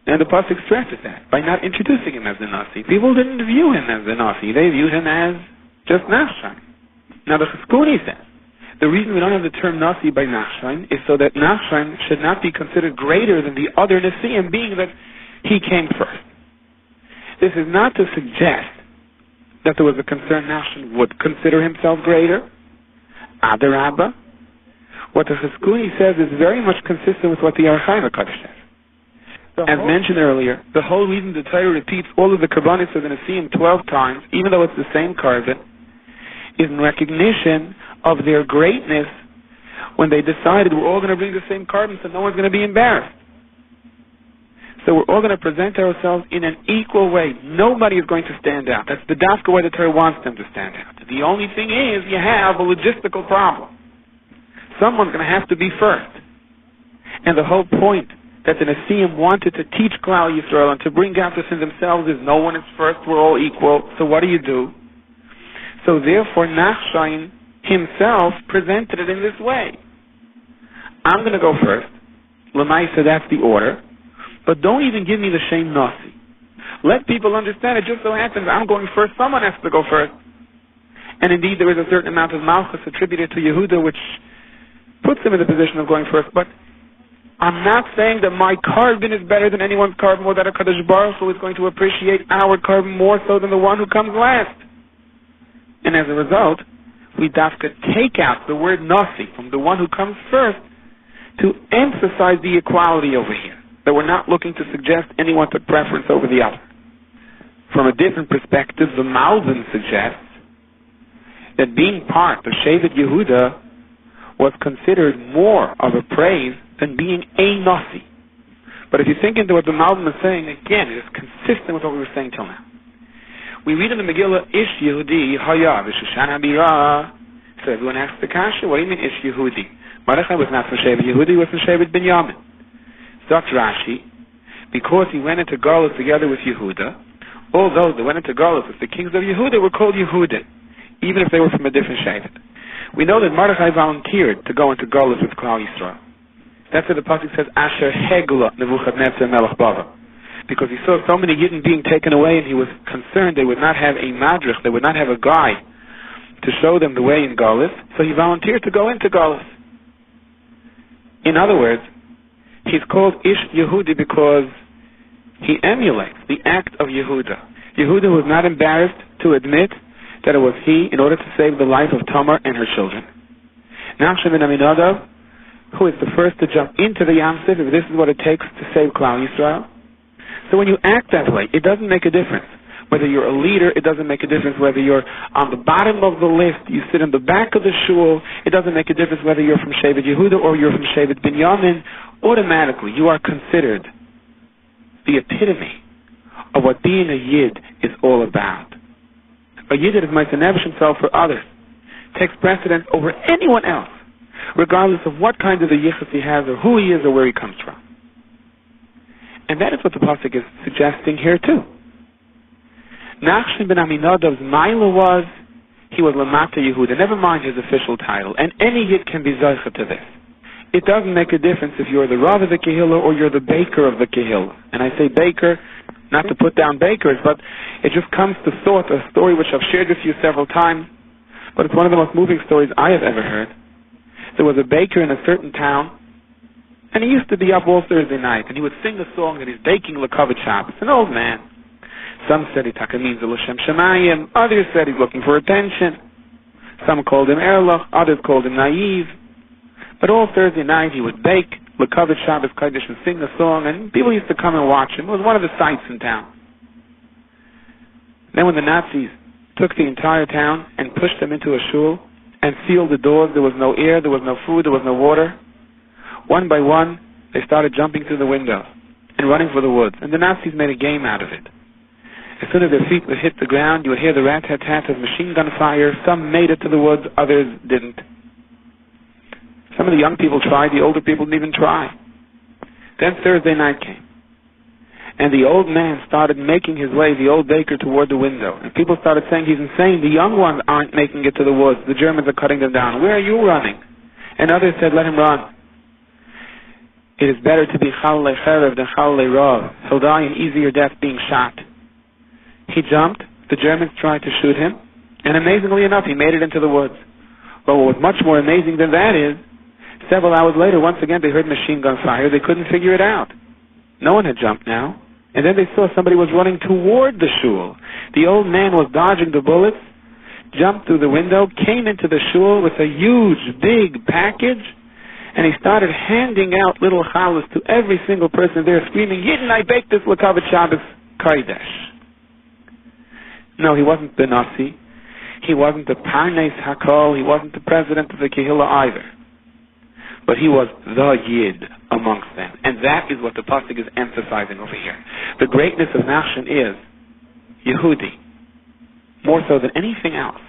And the pasuk stresses that by not introducing him as the Nasi. People didn't view him as the Nasi. They viewed him as just Nachshon. Now the Chizkuni says, the reason we don't have the term Nasi by Nachshon is so that Nachshon should not be considered greater than the other Nasiim, being that he came first. This is not to suggest that there was a concern Nachshon would consider himself greater. Adarabba. What the Chizkuni says is very much consistent with what the Yochanan HaKadosh says. As mentioned earlier, the whole reason the Torah repeats all of the Karbanis of the Nasiim 12 times, even though it's the same carbon, is in recognition of their greatness when they decided we're all going to bring the same carbon so no one's going to be embarrassed. So we're all going to present ourselves in an equal way. Nobody is going to stand out. That's the dafka way the Torah wants them to stand out. The only thing is you have a logistical problem. Someone's going to have to be first. And the whole point that the Nasiim wanted to teach Klal Yisrael and to bring out this in themselves is no one is first, we're all equal, so what do? So therefore Nachshon himself presented it in this way. I'm going to go first. L'maisa, that's the order. But don't even give me the shame Nasi. Let people understand it just so happens I'm going first, someone has to go first. And indeed there is a certain amount of malchus attributed to Yehuda which puts him in the position of going first, but I'm not saying that my carbon is better than anyone's carbon, or that a Kadosh Baruch Hu is going to appreciate our carbon more so than the one who comes last. And as a result, we dafka take out the word Nasi from the one who comes first to emphasize the equality over here, that we're not looking to suggest anyone took preference over the other. From a different perspective, the Malvin suggests that being part of Shevet Yehuda was considered more of a praise than being a Nasi. But if you think into what the Malbim is saying, again, it is consistent with what we were saying till now. We read in the Megillah, Ish Yehudi Haya V'Shushan Abira. So everyone asks the kasha, what do you mean Ish Yehudi? Mordechai was not from Shevet Yehudi, he was from Shevet Binyamin. Dr. Rashi, because he went into Galus together with Yehuda, all those that went into Galus with the kings of Yehuda were called Yehuda, even if they were from a different Shevet. We know that Mordechai volunteered to go into Galus with Klal Yisrael. That's why the pasuk says, Asher Hegla Nebuchadnezzar Melech Bava. Because he saw so many Yidden being taken away and he was concerned they would not have a madrich, they would not have a guide to show them the way in Galus, so he volunteered to go into Galus. In other words, he's called Ish Yehudi because he emulates the act of Yehuda. Yehuda was not embarrassed to admit that it was he in order to save the life of Tamar and her children. Nachshon ben Aminadav, who is the first to jump into the Yamsuf, if this is what it takes to save Klal Yisrael. So when you act that way, it doesn't make a difference. Whether you're a leader, it doesn't make a difference. Whether you're on the bottom of the list, you sit in the back of the shul, it doesn't make a difference whether you're from Shevet Yehuda or you're from Shevet Binyamin. Automatically, you are considered the epitome of what being a Yid is all about. A Yid that is Meiser Nefesh himself for others takes precedence over anyone else, regardless of what kind of a yichus he has or who he is or where he comes from. And that is what the pasuk is suggesting here too. Nachshon ben Aminadav's Maila was, he was Lamata Yehuda, never mind his official title, and any Yid can be Zoicha to this. It doesn't make a difference if you're the Rav of the Kehillah or you're the baker of the Kehillah. And I say baker, not to put down bakers, but it just comes to thought, a story which I've shared with you several times, but it's one of the most moving stories I have ever heard. There was a baker in a certain town, and he used to be up all Thursday night, and he would sing a song that he's baking L'Kavod Shabbos. An old man. Some said he means L'Shem Shemayim, others said he's looking for attention. Some called him Erloch, others called him naive. But all Thursday night he would bake L'Kavod Shabbos Kodesh and sing a song, and people used to come and watch him. It was one of the sights in town. Then when the Nazis took the entire town and pushed them into a shul and sealed the doors, there was no air, there was no food, there was no water. One by one, they started jumping through the windows and running for the woods, and the Nazis made a game out of it. As soon as their feet would hit the ground, you would hear the rat-tat-tat of machine gun fire. Some made it to the woods, others didn't. Some of the young people tried, the older people didn't even try. Then Thursday night came, and the old man started making his way, the old baker, toward the window. And people started saying he's insane. The young ones aren't making it to the woods. The Germans are cutting them down. Where are you running? And others said, let him run. It is better to be Chalei Cherev than Chalei Rav. He'll die an easier death being shot. He jumped. The Germans tried to shoot him. And amazingly enough, he made it into the woods. But what was much more amazing than that is, several hours later, once again, they heard machine gun fire. They couldn't figure it out. No one had jumped now. And then they saw somebody was running toward the shul. The old man was dodging the bullets, jumped through the window, came into the shul with a huge, big package, and he started handing out little challahs to every single person there, screaming, Yidden, I baked this L'Kavod Shabbos Kodesh. No, he wasn't the Nasi. He wasn't the Parnes Hakol. He wasn't the president of the Kehillah either. But he was the Yid amongst them. And that is what the Pasuk is emphasizing over here. The greatness of Nachshon is Yehudi, more so than anything else.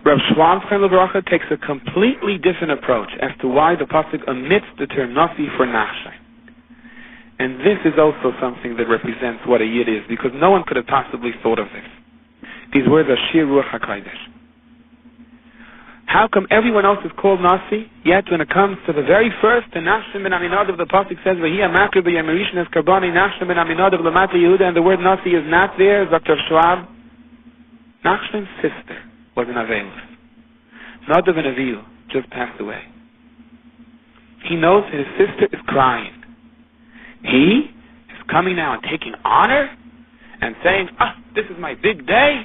Rav Schwab takes a completely different approach as to why the Pasuk omits the term Nasi for Nachshon. And this is also something that represents what a Yid is, because no one could have possibly thought of this. These words are Shir Ruach HaKodesh. How come everyone else is called Nasi, yet when it comes to the very first, the Nachshon ben Aminadav, the Pasuk says, V'hi Makir b'Yamarishin es Karbani Nachshon ben Aminadav l'Mata Yehuda, and the word Nasi is not there, Dr. Schwab. Nachshon's sister was an Avelus. Nadav and Avihu just passed away. He knows that his sister is crying. He is coming now and taking honor and saying, this is my big day.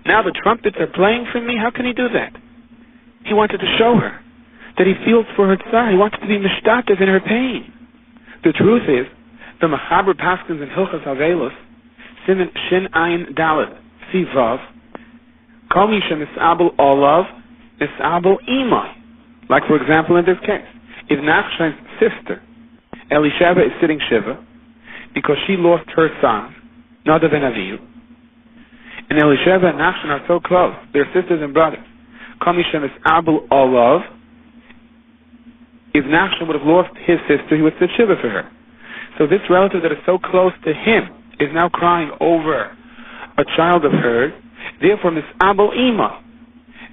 Now the trumpets are playing for me. How can he do that? He wanted to show her that he feels for her tzar. He wanted to be mishtatev in her pain. The truth is, the Machaber Paskins in Hilchas Avelus, Siman Shin Ayin Daled Sivav, Kol Misha Misabel Olav, Misabel Imai. Like for example in this case, if Nachshon's sister Elisheva is sitting Shiva because she lost her son, Nadav and Avihu, and Elisheva and Nachshon are so close, they're sisters and brothers. Kamishem is Abel Olav. If Nachshon would have lost his sister, he would sit Shiva for her. So this relative that is so close to him is now crying over a child of hers. Therefore, Misabel Ima.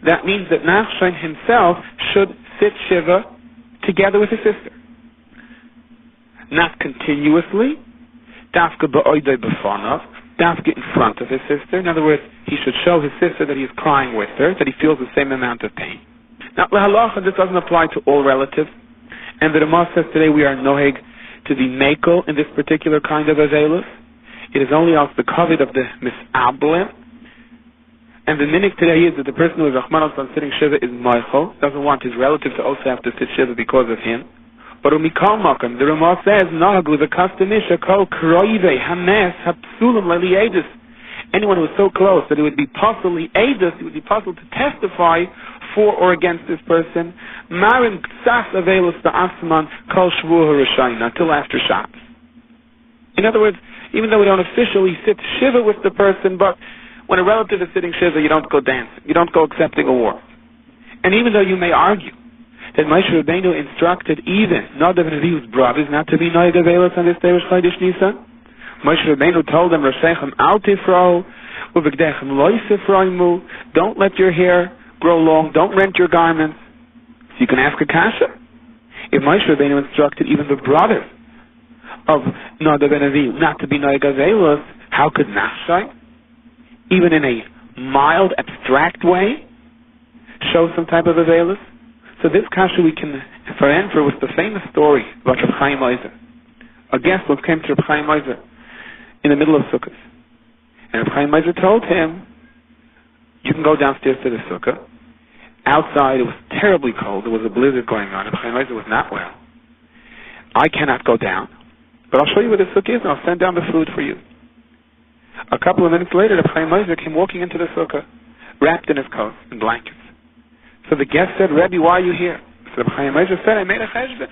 That means that Nachshon himself should sit Shiva together with his sister. Not continuously. Dafka ba'oidei b'fanav. Dafka in front of his sister. In other words, he should show his sister that he is crying with her, that he feels the same amount of pain. Now, l'halacha, this doesn't apply to all relatives. And the Ramah says today we are noheg to be mekel in this particular kind of avelus. It is only off the kavod of the misablim. And the minik today is that the person who is Rahman al sitting Shiva is Michael, doesn't want his relative to also have to sit Shiva because of him. But umikal makam, the Ramah says, Nahagu, the custom is, kol kroive, hames, hapsulim, leliedis. Anyone who is so close that it would be possibly edus, it would be possible to testify for or against this person, marim ksas avelus ta'asman, kol shvuah rishayna, until after Shabbos. In other words, even though we don't officially sit Shiva with the person, but when a relative is sitting Shiva, you don't go dancing, you don't go accepting awards. And even though you may argue that Moshe Rabbeinu instructed even Nadav and Avihu's brothers not to be noig avelus on this day of Chodesh Nisan, Moshe Rabbeinu told them, Roshechem al tifro, Don't let your hair grow long. Don't rent your garments. So you can ask a kasha. If Moshe Rabbeinu instructed even the brothers of Nadav and Avihu not to be noeg avelus, how could Nachshai, even in a mild, abstract way, show some type of avelus? So this kasha we can answer with the famous story about Reb Chaim Oizer. A guest once came to Reb Chaim Oizer in the middle of Sukkot. And Reb Chaim Oizer told him, you can go downstairs to the sukkah. Outside it was terribly cold. There was a blizzard going on. Reb Chaim Oizer was not well. I cannot go down, but I'll show you where the sukkah is and I'll send down the food for you. A couple of minutes later, Reb Chaim Oizer came walking into the sukkah, wrapped in his coat and blankets. So the guest said, Rebbe, why are you here? So Reb Chaim Oizer said, I made a cheshbon.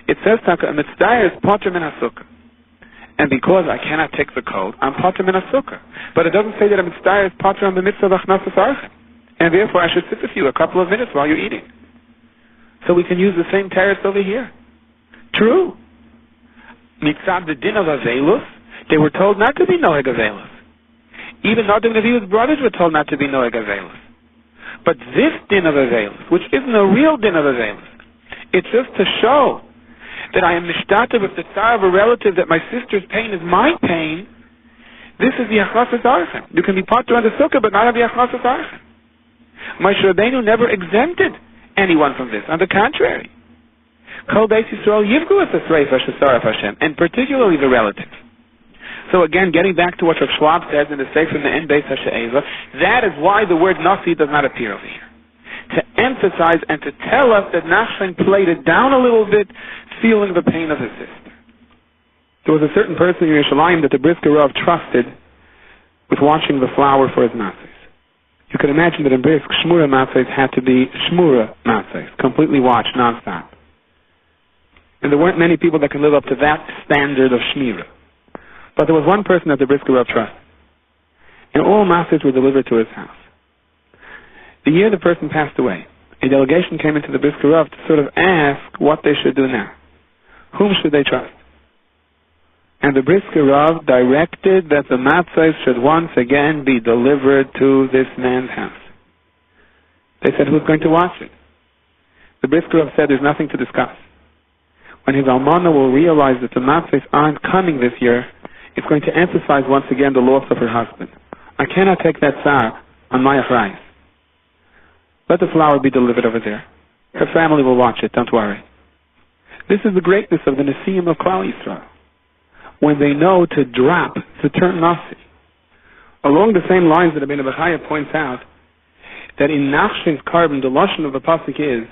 It says, Taka, a mitzvah is potter min ha-sukkah. And because I cannot take the cold, I'm potter min ha-sukkah. But it doesn't say that a mitzvah is potter on the mitzvah of achnasas archim. And therefore I should sit with you a couple of minutes while you're eating. So we can use the same terrace over here. True. Mitzvah the din of avelus, they were told not to be noeg avelus. Even Nadav and Avihu's brothers were told not to be noeg avelus. But this din of avelus, which isn't a real din of avelus, it's just to show that I am mishtata with the tsar of a relative, that my sister's pain is my pain. This is the achnasas archim. You can be potter on the sukkah, but not have the achnasas archim. Moshe Rabbeinu never exempted anyone from this. On the contrary, Kol Beis Yisrael yivgu es esreifa shesaraf Hashem, and particularly the relatives. So again, getting back to what Rav Schwab says in the Sefer in the End Beis HaShe'eva, that is why the word nasi does not appear over here. To emphasize and to tell us that Nachshon played it down a little bit, feeling the pain of his sister. There was a certain person in Yerushalayim that the Brisker Rav trusted with watching the flour for his matzahs. You could imagine that in Brisk, Shmura matzahs had to be Shmura matzahs, completely watched, non-stop. And there weren't many people that could live up to that standard of Shmira. But there was one person that the Brisker Rav trusted. And all matzahs were delivered to his house. The year the person passed away, a delegation came into the Brisker Rav to sort of ask what they should do now. Whom should they trust? And the Brisker Rav directed that the matzahs should once again be delivered to this man's house. They said, who's going to watch it? The Brisker Rav said, there's nothing to discuss. When his almana will realize that the matzahs aren't coming this year, it's going to emphasize once again the loss of her husband. I cannot take that tsar on my achrayus. Let the flour be delivered over there. Her family will watch it, don't worry. This is the greatness of the Nesiim of Klal Yisrael. When they know to drop, to turn nasi. Along the same lines that Rabbeinu Bechaya points out, that in Nachshon's carbon, the lashon of the pasuk is,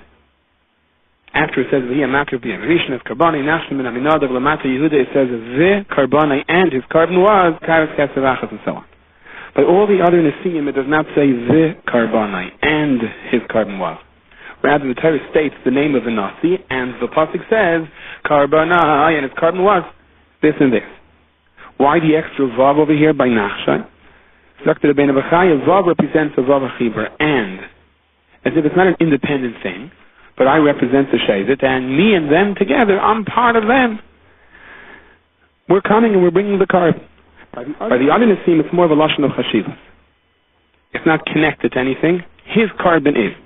after it says, V'hi makriv b'yem rishon es karbani, Nachshon ben Aminadav lamata Yehuda, it says, V'hi karbani, and his carbon was, kares kesev achas, and so on. By all the other Nesiim, it does not say the Karbonai, and his carbon was. Rather, the Torah states the name of the Nasi, and the pasuk says, Karbonai, and his carbon was this and this. Why the extra Vav over here by Nachshon? Schacter Rabbeinu Bechaya, Vav represents a Vav Achibur, and, as if it's not an independent thing, but I represent the Shevet, and me and them together, I'm part of them. We're coming and we're bringing the carbon. By the other Nesiim, it's more of a lashon of chashivas. It's not connected to anything. His carbon is.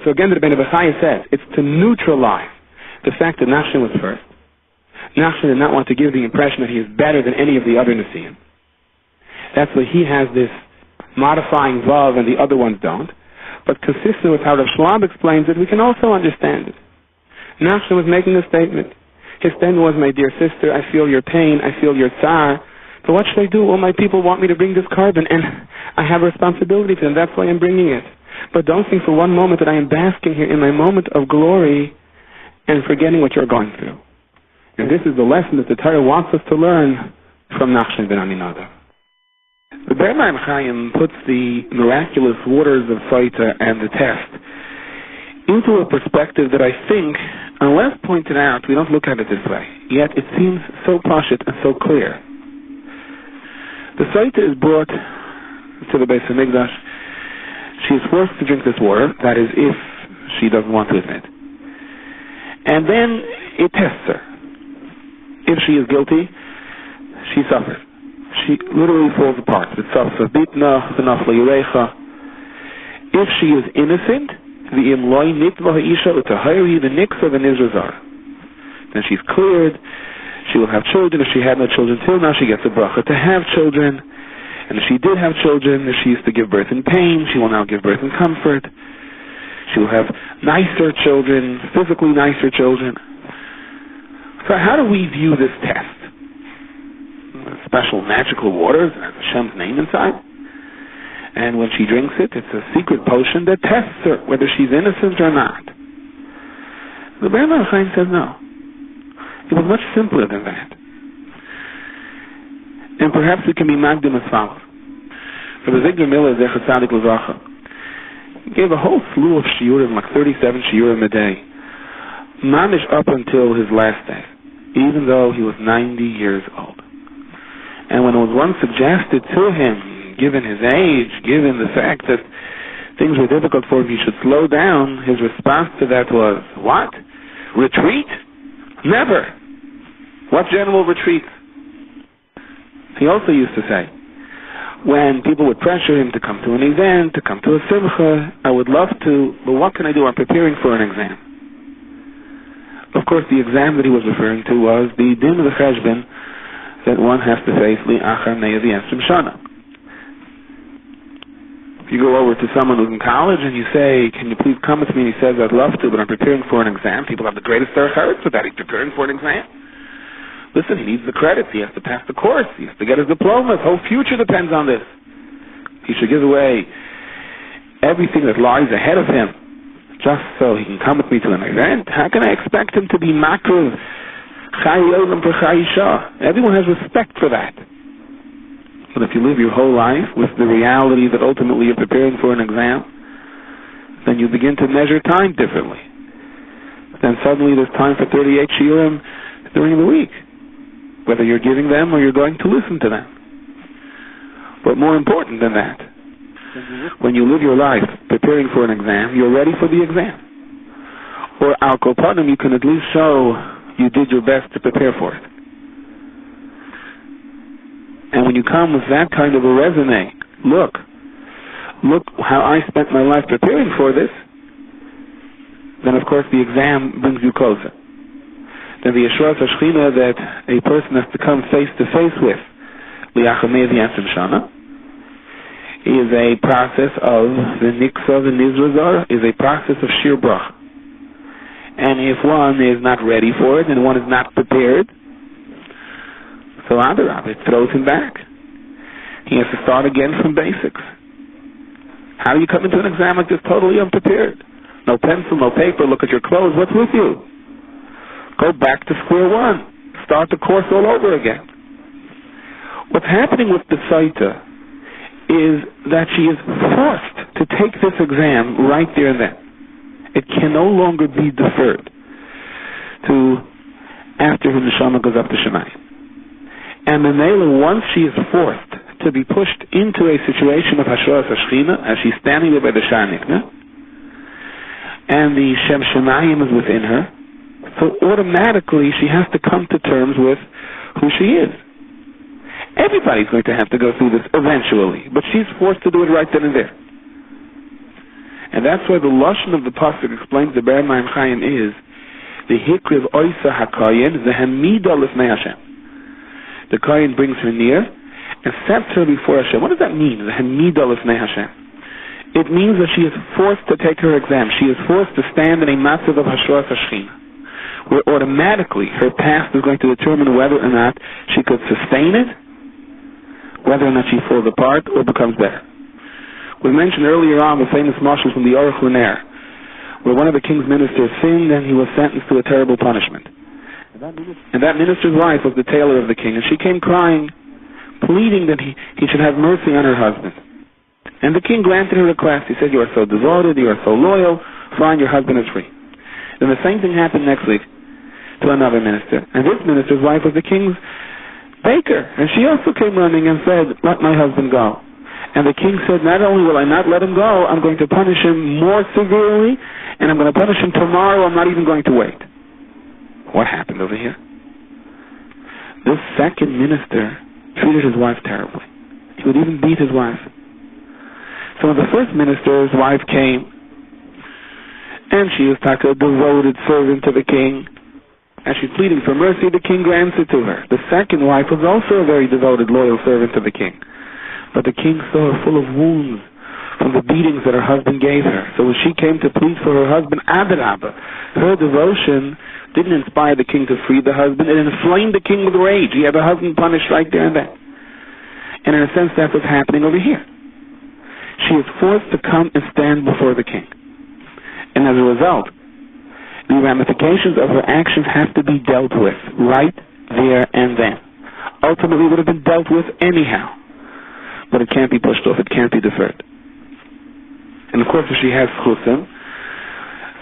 So again, the Rebbeinu Bechaya says, it's to neutralize the fact that Nachshon was first. Nachshon did not want to give the impression that he is better than any of the other Nesiim. That's why he has this modifying vav and the other ones don't. But consistent with how Rav Schwab explains it, we can also understand it. Nachshon was making a statement. His statement was, my dear sister, I feel your pain, I feel your tsar. But what should I do? All my people want me to bring this carbon, and I have a responsibility to them. That's why I'm bringing it. But don't think for one moment that I am basking here in my moment of glory and forgetting what you're going through. And this is the lesson that the Torah wants us to learn from Nachshon ben Aminadav. The Ber Maim Chaim puts the miraculous waters of Saita and the test into a perspective that I think, unless pointed out, we don't look at it this way. Yet it seems so pashut and so clear. The Saita is brought to the Beis HaMikdash. She is forced to drink this water, that is, if she doesn't want to admit. And then it tests her. If she is guilty, she suffers. she literally falls apart. If she is innocent, then she's cleared. She will have children. If she had no children till now, she gets a bracha to have children. And if she did have children, if she used to give birth in pain, she will now give birth in comfort. She will have nicer children, physically nicer children. So how do we view this test? Special magical waters, it has Hashem's name inside. And when she drinks it, it's a secret potion that tests her whether she's innocent or not. The Rebbe Chaim says no. It was much simpler than that. And perhaps we can be magdim as follows. For the Zigdar Miller, Zecher Tzadik L'Vracha, gave a whole slew of shiurim, like 37 shiurim a day, mamish up until his last day, even though he was 90 years old. And when it was once suggested to him, given his age, given the fact that things were difficult for him, he should slow down, his response to that was, what? Retreat? Never. What general retreat? He also used to say, when people would pressure him to come to an event, to come to a simcha, I would love to, but what can I do? I'm preparing for an exam. Of course, the exam that he was referring to was the din of the cheshbon that one has to face li'achar ne'ez yesrim shana. If you go over to someone who's in college and you say, can you please come with me? And he says, I'd love to, but I'm preparing for an exam. People have the greatest derech with that. He's preparing for an exam. Listen, he needs the credits. He has to pass the course. He has to get his diploma. His whole future depends on this. He should give away everything that lies ahead of him just so he can come with me to an event. How can I expect him to be makriv chai olam for chai isha? Everyone has respect for that. But if you live your whole life with the reality that ultimately you're preparing for an exam, then you begin to measure time differently. Then suddenly there's time for 38 shiurim during the week, whether you're giving them or you're going to listen to them. But more important than that, when you live your life preparing for an exam, you're ready for the exam. Or al kol panim, you can at least show you did your best to prepare for it. And when you come with that kind of a resume, look how I spent my life preparing for this, then of course the exam brings you closer. Then the Yeshua Tashchina that a person has to come face to face with, li'achar ne'ez yesrim shana, is a process of the niksa, the nizrazar, is a process of shir brach. And if one is not ready for it and one is not prepared, so Adarab, it throws him back. He has to start again from basics. How do you come into an exam like this totally unprepared? No pencil, no paper, look at your clothes, what's with you? Go back to square one. Start the course all over again. What's happening with the Saita is that she is forced to take this exam right there and then. It can no longer be deferred to after her neshama goes up to Shemayim. And Memela, once she is forced to be pushed into a situation of Hashras Hashchina, as she's standing there by the Sha'ar Nikna, and the Shem Shemayim is within her, so automatically she has to come to terms with who she is. Everybody's going to have to go through this eventually, but she's forced to do it right then and there. And that's why the lashon of the pasuk explains the Ber Maim Chaim is the hikriv oisa hakayin zehemida lifnei Hashem. The Kohen brings her near and sets her before Hashem. What does that mean? Zehemida lifnei Hashem. It means that she is forced to take her exam. She is forced to stand in a matzav of Hashras Hashchina, where automatically her past is going to determine whether or not she could sustain it, whether or not she falls apart or becomes better. We mentioned earlier on the famous mashal from the Aruch LaNer, where one of the king's ministers sinned and he was sentenced to a terrible punishment. And that minister's wife was the tailor of the king, and she came crying, pleading that he should have mercy on her husband. And the king granted her request. He said, you are so devoted, you are so loyal, fine, your husband is free. Then the same thing happened next week to another minister. And this minister's wife was the king's baker. And she also came running and said, let my husband go. And the king said, not only will I not let him go, I'm going to punish him more severely, and I'm going to punish him tomorrow. I'm not even going to wait. What happened over here? This second minister treated his wife terribly. He would even beat his wife. So when the first minister's wife came, and she was like a devoted servant to the king, and she's pleading for mercy, the king grants it to her. The second wife was also a very devoted, loyal servant to the king. But the king saw her full of wounds from the beatings that her husband gave her. So when she came to plead for her husband, Adarabba, her devotion didn't inspire the king to free the husband. It inflamed the king with rage. He had the husband punished right there and then. And in a sense, that's what's happening over here. She is forced to come and stand before the king. And as a result, the ramifications of her actions have to be dealt with right there and then. Ultimately, it would have been dealt with anyhow. But it can't be pushed off. It can't be deferred. And of course, if she has chusim,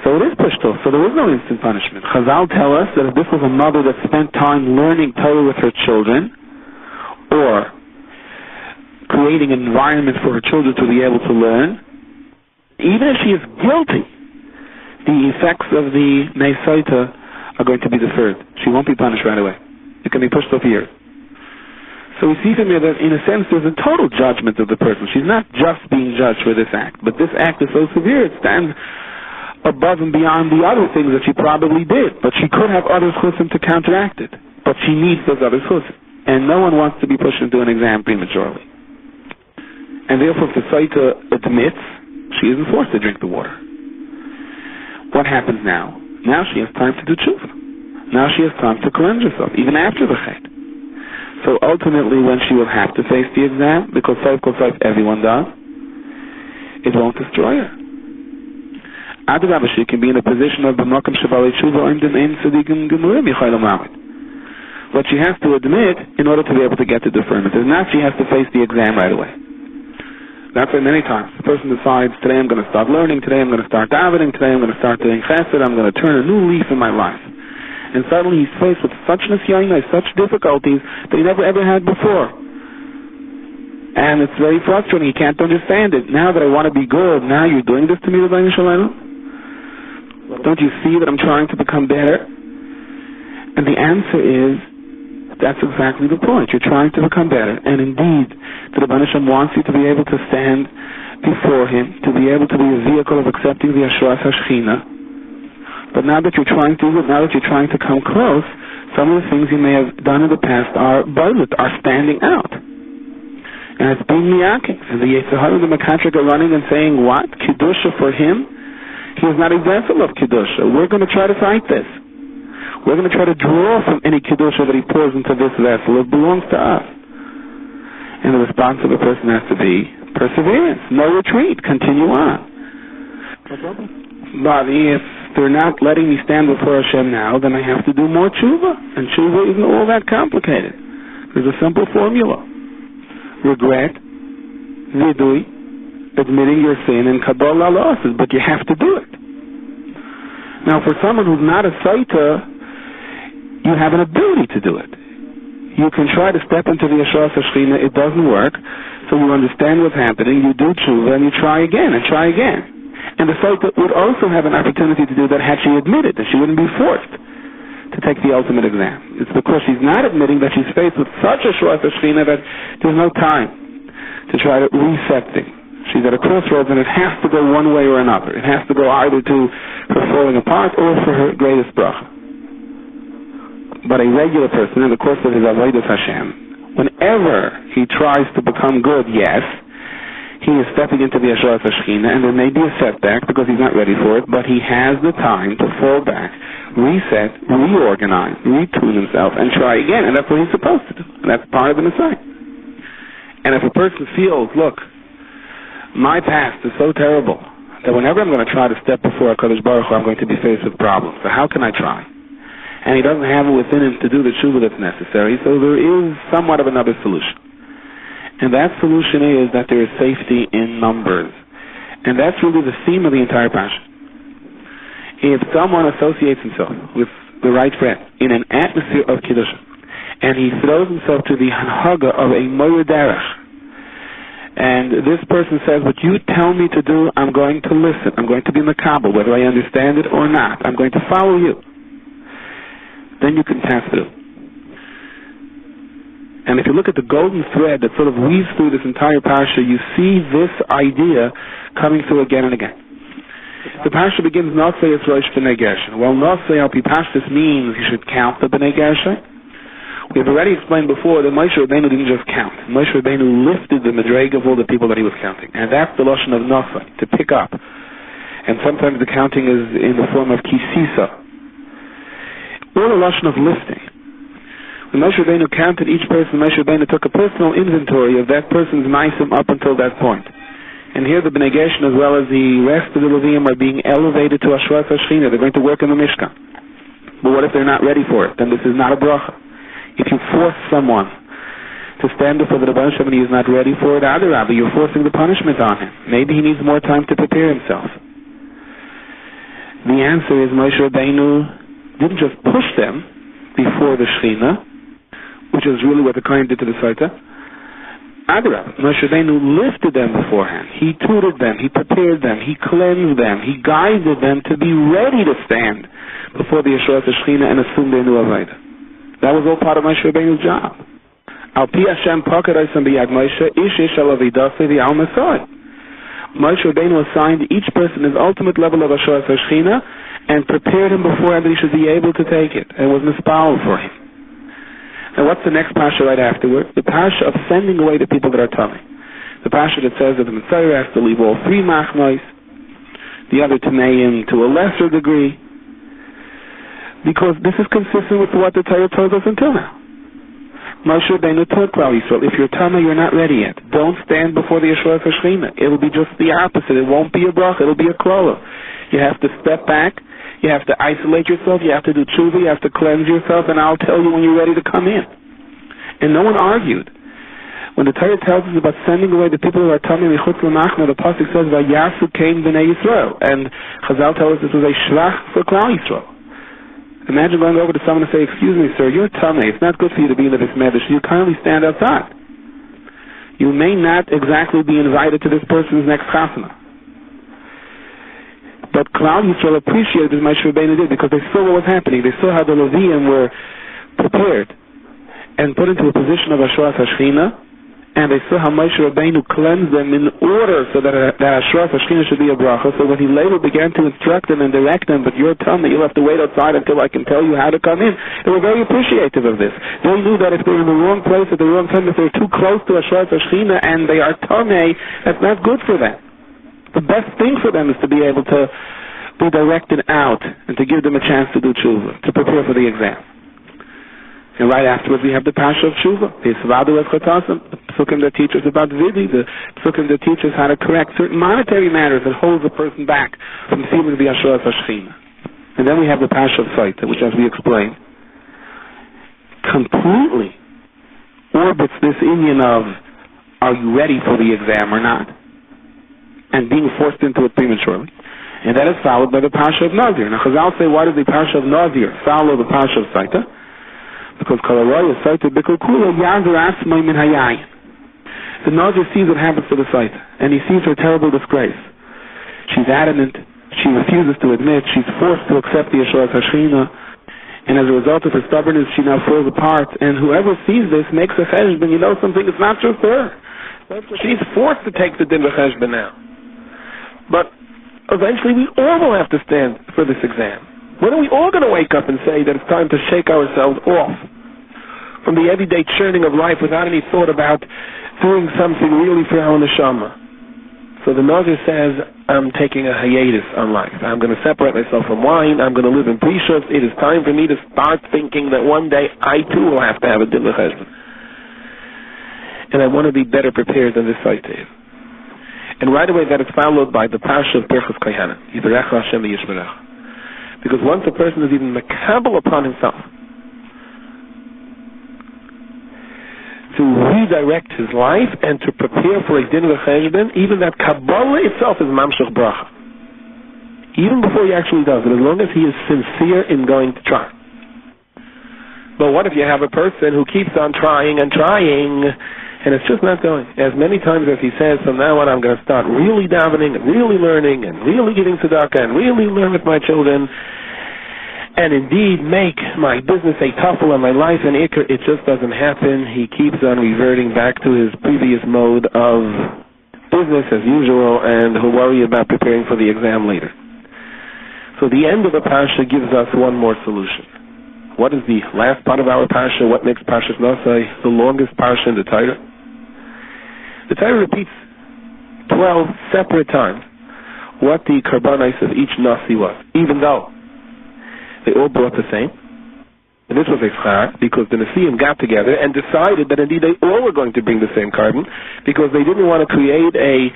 so it is pushed off. So there is no instant punishment. Chazal tell us that if this was a mother that spent time learning Torah with her children, or creating an environment for her children to be able to learn, even if she is guilty, the effects of the naso are going to be deferred. She won't be punished right away. It can be pushed off years. So we see from here that, in a sense, there's a total judgment of the person. She's not just being judged for this act, but this act is so severe, it stands above and beyond the other things that she probably did. But she could have other chusim to counteract it. But she needs those other chusim. And no one wants to be pushed into an exam prematurely. And therefore, if the Saita admits, she isn't forced to drink the water. What happens now? Now she has time to do tshuva. Now she has time to cleanse herself, even after the chet. So ultimately, when she will have to face the exam, because everyone does, it won't destroy her. Adrabah, she can be in a position of b'makam shebalei tshuva and in tzadikim gemurim yichayil ma'amid. But she has to admit in order to be able to get the deferment. If not, she has to face the exam right away. That's why many times the person decides, today I'm going to start learning, today I'm going to start davening, today I'm going to start doing chesed, I'm going to turn a new leaf in my life. And suddenly he's faced with such nisyaina, such difficulties that he never ever had before. And it's very frustrating, he can't understand it. Now that I want to be good, now you're doing this to me, Rabbi Shalom? Don't you see that I'm trying to become better? And the answer is, that's exactly the point. You're trying to become better. And indeed, the Rebbeinu Shem wants you to be able to stand before Him, to be able to be a vehicle of accepting the Ashras HaShechina. But now that you're trying to do it, now that you're trying to come close, some of the things you may have done in the past are standing out. And it's being miyaking. And the Yetzer Hara and the Mekatrik are running and saying, what? Kedusha for him? He is not a vessel of Kedusha. We're going to try to fight this. We're going to try to draw from any Kedusha that he pours into this vessel. It belongs to us. And the response of a person has to be perseverance, no retreat, continue on. But if they're not letting me stand before Hashem now, then I have to do more tshuva. And tshuva isn't all that complicated. There's a simple formula. Regret, vidui, admitting your sin, and kabbalah losses, but you have to do it. Now, for someone who's not a Saita, you have an ability to do it. You can try to step into the Ashras HaShechina, it doesn't work, so you understand what's happening, you do tshuva, and you try again, and try again. And the Saita would also have an opportunity to do that had she admitted that she wouldn't be forced to take the ultimate exam. It's because she's not admitting that she's faced with such a Ashras HaShechina that there's no time to try to reset things. She's at a crossroads, and it has to go one way or another. It has to go either to her falling apart or for her greatest bracha. But a regular person, in the course of his avodas Hashem, whenever he tries to become good, yes, he is stepping into the Ashras HaShechina, and there may be a setback because he's not ready for it, but he has the time to fall back, reset, reorganize, retune himself, and try again. And that's what he's supposed to do. And that's part of the Messiah. And if a person feels, look, my past is so terrible that whenever I'm going to try to step before HaKadosh Baruch Hu, I'm going to be faced with problems. So how can I try? And he doesn't have it within him to do the tshuva that's necessary, so there is somewhat of another solution. And that solution is that there is safety in numbers. And that's really the theme of the entire parsha. If someone associates himself with the right friend in an atmosphere of Kiddush, and he throws himself to the hanhaga of a moyer derech, and this person says, what you tell me to do, I'm going to listen. I'm going to be makabel, whether I understand it or not. I'm going to follow you. Then you can pass through. And if you look at the golden thread that sort of weaves through this entire parsha, you see this idea coming through again and again. The parsha begins, Nasei es Rosh B'nai Gershon. Well, Nasei al pi Pashtus means you should count the B'nai Gershon. We have already explained before that Moshe Rabbeinu didn't just count. Moshe Rabbeinu lifted the madreg of all the people that he was counting. And that's the lashon of Nasei, to pick up. And sometimes the counting is in the form of kisisa, or the lashon of lifting. When Moshe Rabbeinu counted each person, Moshe Rabbeinu took a personal inventory of that person's ma'asim up until that point. And here the Bnei Gershon as well as the rest of the Leviim are being elevated to Ashras HaShechina. They're going to work in the Mishkan. But what if they're not ready for it? Then this is not a bracha. If you force someone to stand before the Rebbeinu Shem and he is not ready for it, Adarabah, you're forcing the punishment on him. Maybe he needs more time to prepare himself. The answer is Moshe Rabbeinu didn't just push them before the Shechina, which is really what the Kohen did to the Saita. Adarabah, Moshe Rabbeinu lifted them beforehand. He tutored them, he prepared them, he cleansed them, he guided them to be ready to stand before the Yeshua Shechina and assume their new Avodah. That was all part of Moshe Rabbeinu's job. Al pi Hashem pakadosam b'yad Moshe, ish al avidasei v'al Masai. Moshe Rabbeinu assigned each person his ultimate level of Yeshua Shechina and prepared him beforehand that he should be able to take it, and was mispal for him. Now what's the next parsha right afterward? The parsha of sending away the people that are tummy. The parsha that says that the Messiah has to leave all three machnos, the other Tameim to a lesser degree, because this is consistent with what the Torah told us until now. Moshe Rabbeinu told Klal Yisrael, if you're tummy, you're not ready yet. Don't stand before the Yeshua Shechina. It'll be just the opposite. It won't be a bracha. It'll be a klola. You have to step back. You have to isolate yourself, you have to do tshuva, you have to cleanse yourself, and I'll tell you when you're ready to come in. And no one argued. When the Torah tells us about sending away the people who are tummy michutz l'machna, the pasuk says, Vayasu kain b'nei Yisrael. And Chazal tells us this was a shlach for Klal Yisrael. Imagine going over to someone and say, excuse me, sir, you're tummy. It's not good for you to be in this medrash. You kindly stand outside. You may not exactly be invited to this person's next chasana. But Klal Yisrael appreciated as Moshe Rabbeinu did because they saw what was happening. They saw how the Leviim were prepared and put into a position of Ashras HaShechina, and they saw how Moshe Rabbeinu cleansed them in order so that Ashras HaShechina should be a bracha. So when he later began to instruct them and direct them, but you're tummy, you'll have to wait outside until I can tell you how to come in, they were very appreciative of this. They knew that if they're in the wrong place at the wrong time, if they're too close to Ashras HaShechina and they are tummy, that's not good for them. The best thing for them is to be able to be directed out and to give them a chance to do tshuva, to prepare for the exam. And right afterwards we have the parsha of tshuva, the Yisvadu es Chotasim, the psukim that teach us about vidi, the psukim that teach us how to correct certain monetary matters that holds a person back from seeming to be Ashras HaShechina. And then we have the parsha of Saita, which, as we explained, completely orbits this Indian of, are you ready for the exam or not? And being forced into it prematurely. And that is followed by the Parsha of Nazir. Now Chazal say, why does the Parsha of Nazir follow the Parsha of Saita? Because Kalaroya Saita Bikukula Yazir Asmai Min Hayayin. The Nazir sees what happens to the Saita, and he sees her terrible disgrace. She's adamant, she refuses to admit, she's forced to accept the Yeshua Hashchina, and as a result of her stubbornness, she now falls apart, and whoever sees this makes a cheshbon. You know something, it's not just her. She's forced to take the din v'cheshbon now. But eventually we all will have to stand for this exam. When are we all going to wake up and say that it's time to shake ourselves off from the everyday churning of life without any thought about doing something really for our neshama? So the Nazir says, I'm taking a hiatus on life. I'm going to separate myself from wine. I'm going to live in prishus. It is time for me to start thinking that one day I too will have to have a din v'cheshbon. And I want to be better prepared than this site is. And right away that is followed by the Parsha of Birchas Kohanim, Yivarecha Hashem v'yishmerecha. Because once a person is even makabel upon himself to redirect his life and to prepare for a din v'cheshbon, even that Kabbalah itself is mamshech bracha. Even before he actually does it, as long as he is sincere in going to try. But what if you have a person who keeps on trying and trying, and it's just not going? As many times as he says, from now on I'm going to start really davening and really learning and really giving tzedakah and really learn with my children, and indeed make my business a tuffle and my life an ikr, it just doesn't happen. He keeps on reverting back to his previous mode of business as usual, and he'll worry about preparing for the exam later. So the end of the parsha gives us one more solution. What is the last part of our parsha? What makes Parshas Nosai the longest parsha in the Torah? The Torah repeats 12 separate times what the karbanos of each nasi was, even though they all brought the same. And this was a schar because the Nasiim got together and decided that indeed they all were going to bring the same carbon, because they didn't want to create a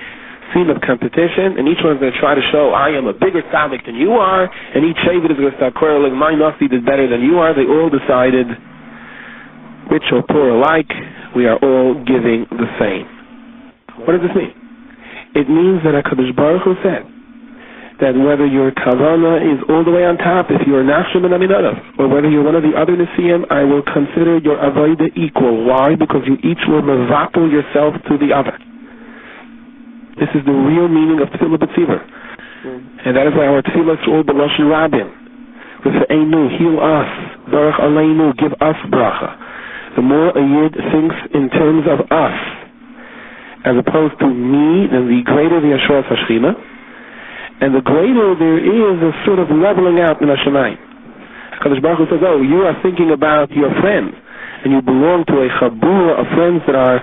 scene of competition, and each one's going to try to show, I am a bigger tzaddik than you are, and each Shevet is going to start quarreling, my Nasi did better than you are. They all decided, rich or poor alike, we are all giving the same. What does this mean? It means that HaKadosh Baruch Hu said that whether your kavana is all the way on top, if you're Nachshon ben Aminadav, or whether you're one of the other Nesiim, I will consider your avodah equal. Why? Because you each will mevatel yourself to the other. This is the real meaning of Tefillah B'Tzivar. And that is why our Tefillah is all B'Lashon Rabin. V'se'enu, heal us. Baruch Aleinu, give us bracha. The more a Yid thinks in terms of us, as opposed to me, then the greater the Yeshua Hashchina, and the greater there is a sort of leveling out in Hashemayim. HaKadosh Baruch Hu says, oh, you are thinking about your friends, and you belong to a chabura of friends that are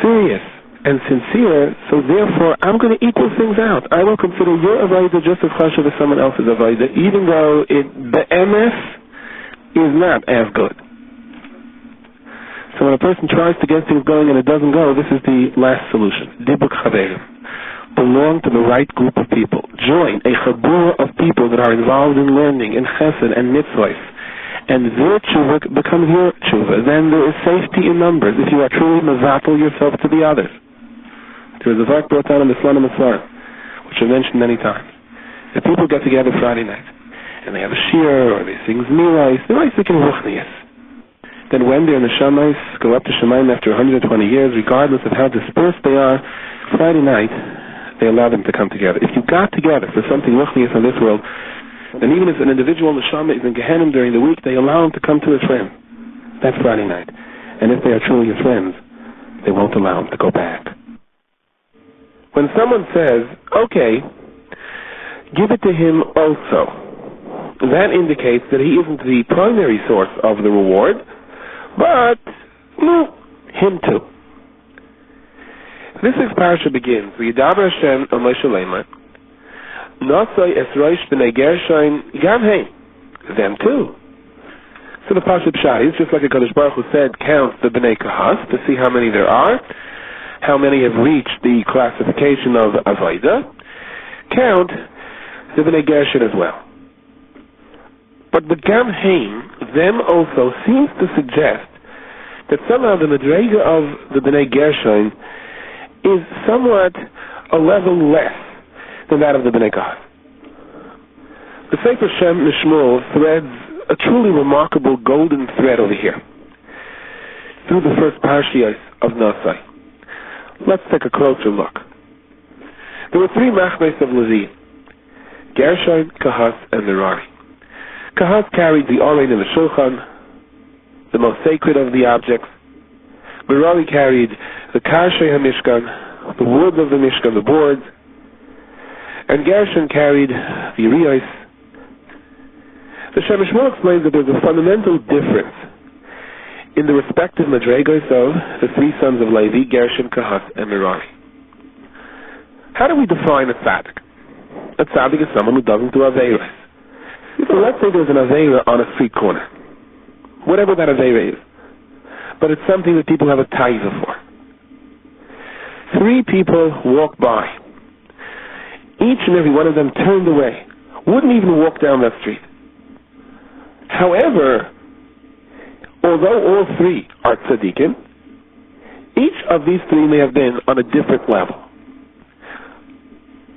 serious and sincere, so therefore I'm going to equal things out. I will consider your avodah just as chashuv as someone else's avodah, even though it, be'emes, is not as good. So when a person tries to get things going and it doesn't go, this is the last solution. Dibuk chaverim. Belong to the right group of people. Join a chabura of people that are involved in learning, in chesed and mitzvahs, and their tshuva becomes your tshuva. Then there is safety in numbers if you are truly mevatel yourself to the others. There is a vart brought down in the Slana Masar, which I mentioned many times. The people get together Friday night, and they have a shir, or they sing zmirais, they're like in ruchnias. Then when their neshamas go up to Shemayim after 120 years, regardless of how dispersed they are, Friday night, they allow them to come together. If you got together for something ruchnias in this world, then even if an individual neshama is in Gehenim during the week, they allow him to come to his friend. That's Friday night. And if they are truly your friends, they won't allow him to go back. When someone says, okay, give it to him also, that indicates that he isn't the primary source of the reward, but him too. This week's parasha begins, V'yidaber Hashem el Moshe Leimer, Nosai es roish b'nei Gershon gam heim, them too. So the parasha pshat is just like HaKadosh Baruch Hu said, count the b'nei Kahas to see how many there are, how many have reached the classification of Avodah. Count the b'nei Gershon as well. But the gam heim, them also, seems to suggest that somehow the madrega of the b'nei Gershon is somewhat a level less than that of the Bnei Kohath. The Sefer Shem Mishmul threads a truly remarkable golden thread over here through the first parashiyos of Nosai. Let's take a closer look. There were three machnes of Levi: Gershon, Kohath, and Merari. Kohath carried the Oren and the Shulchan, the most sacred of the objects. Merari carried the Karshei HaMishkan, the wood of the Mishkan, the boards, and Gershon carried the Riyos. The Shem Mishmul explains that there's a fundamental difference in the respective madregos of the three sons of Levi, Gershon, Kohath, and Merari. How do we define a tzaddik? A tzaddik is someone who doesn't do aveiros. So let's say there's an aveira on a street corner, whatever that aveira is, but it's something that people have a taiva for. Three people walk by. Each and every one of them turned away, wouldn't even walk down that street. However, although all three are tzaddikim, each of these three may have been on a different level.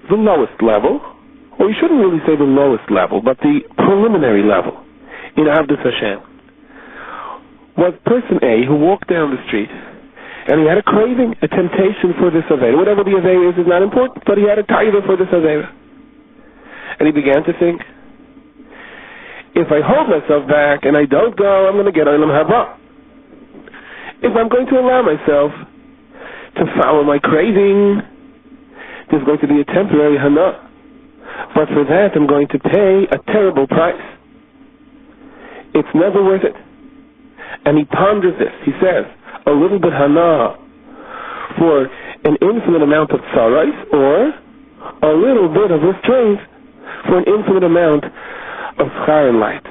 The lowest level, or you shouldn't really say the lowest level, but the preliminary level in Avdas Hashem, was person A who walked down the street and he had a craving, a temptation for this Avera. Whatever the Avera is not important, but he had a taiva for this Avera. And he began to think, If I hold myself back and I don't go, I'm going to get Olam Haba. If I'm going to allow myself to follow my craving, there's going to be a temporary hana. But for that, I'm going to pay a terrible price. It's never worth it. And he ponders this. He says, a little bit hana for an infinite amount of tzarais, or a little bit of restraint for an infinite amount of schar and light.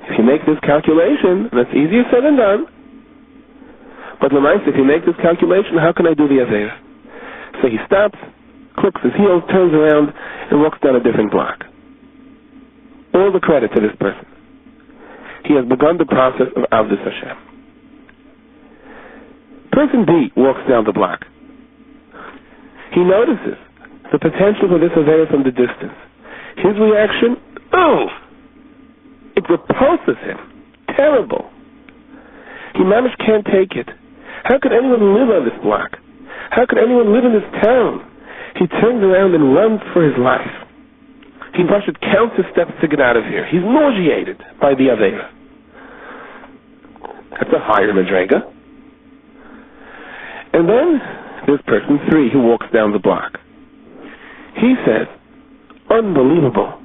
If you make this calculation, that's easier said than done. But Lamais, if you make this calculation, how can I do the Aveira? So he stops, clicks his heels, turns around, and walks down a different block. All the credit to this person. He has begun the process of Avdus Hashem. Person B walks down the block. He notices the potential for this Aveira from the distance. His reaction, it repulses him. Terrible. He mamish can't take it. How could anyone live on this block? How could anyone live in this town? He turns around and runs for his life. He counts his steps to get out of here. He's nauseated by the Aveira. That's a higher madrega. And then there's person 3 who walks down the block. He says, unbelievable.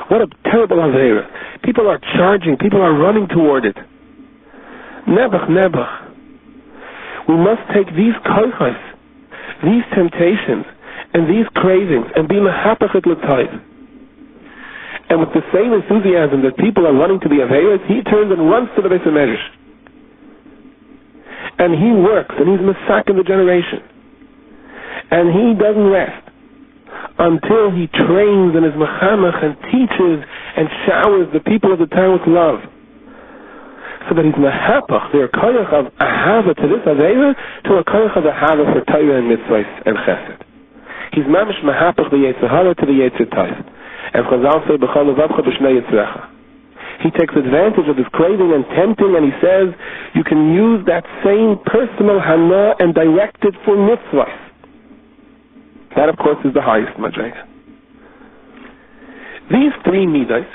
What a terrible Aveira. People are charging. People are running toward it. Nebuch. We must take these koichos, these temptations, and these cravings, and be mehapachet l'tayv. And with the same enthusiasm that people are running to the Aveiros, he turns and runs to the Beis HaMedrash. And he works, and he's masak in the generation. And he doesn't rest until he trains and is mechamech and teaches and showers the people of the town with love. So that he's mehapach, their koyach of ahava to this Aveira, to a koyach of ahava for Torah and mitzvahs and chesed. He's mamish mehapach the Yetzer Hara to the Yetzer Tov. And Chazal say, b'chol levavcha b'shnei yitzrecha. He takes advantage of his craving and tempting, and he says, you can use that same personal hana and direct it for mitzvahs. That, of course, is the highest madrega. These 3 midas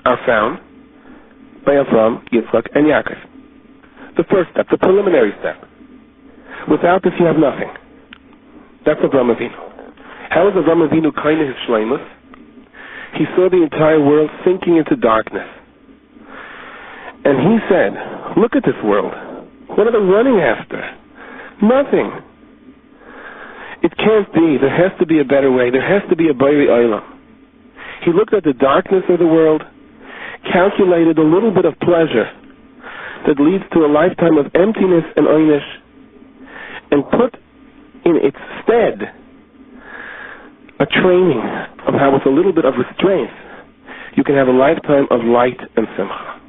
are found by Avram, Yitzchak, and Yaakov. The first step, the preliminary step. Without this, you have nothing. That's Avram Avinu. How is Avram Avinu kind of his shleimus? He saw the entire world sinking into darkness. And he said, look at this world. What are they running after? Nothing. It can't be. There has to be a better way. There has to be a Bayri Olam. He looked at the darkness of the world, calculated a little bit of pleasure that leads to a lifetime of emptiness and oynish, and put in its stead a training of how with a little bit of restraint you can have a lifetime of light and simcha.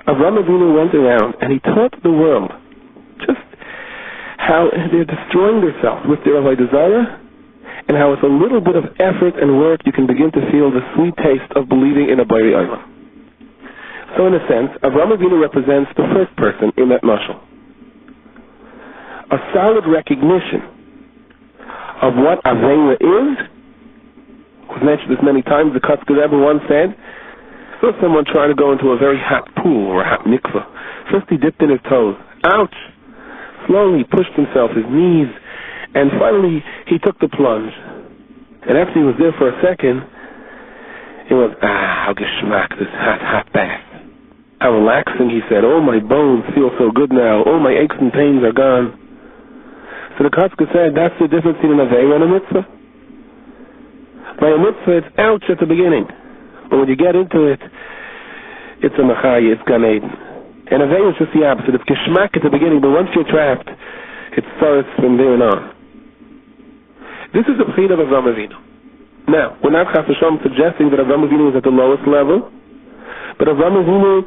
Avram Avinu went around and he taught the world just how they're destroying themselves with their avodah zarah, and how with a little bit of effort and work you can begin to feel the sweet taste of believing in a Bayri Olam. So in a sense, Avram Avinu represents the first person in that mashal. A solid recognition of what Aveira is was mentioned as many times. The Kotzker Rebbe once said, saw someone trying to go into a very hot pool or a hot mikveh. First he dipped in his toes. Ouch! Slowly pushed himself, his knees, and finally he took the plunge. And after he was there for a second, it was, how geschmack, this hot bath. How relaxing, he said. Oh, my bones feel so good now. Oh, my aches and pains are gone. So the Kotzker said, that's the difference between an Aveira and a mitzvah. By a mitzvah, it's ouch at the beginning. But when you get into it, it's a machaya, it's Gan Eden. And Aveira is just the opposite. It's geschmack at the beginning, but once you're trapped, it's tzaras from there and on. This is the pchid of Avram Avinu. Now, we're not chas v'shalom suggesting that Avram Avinu is at the lowest level, but Avram Avinu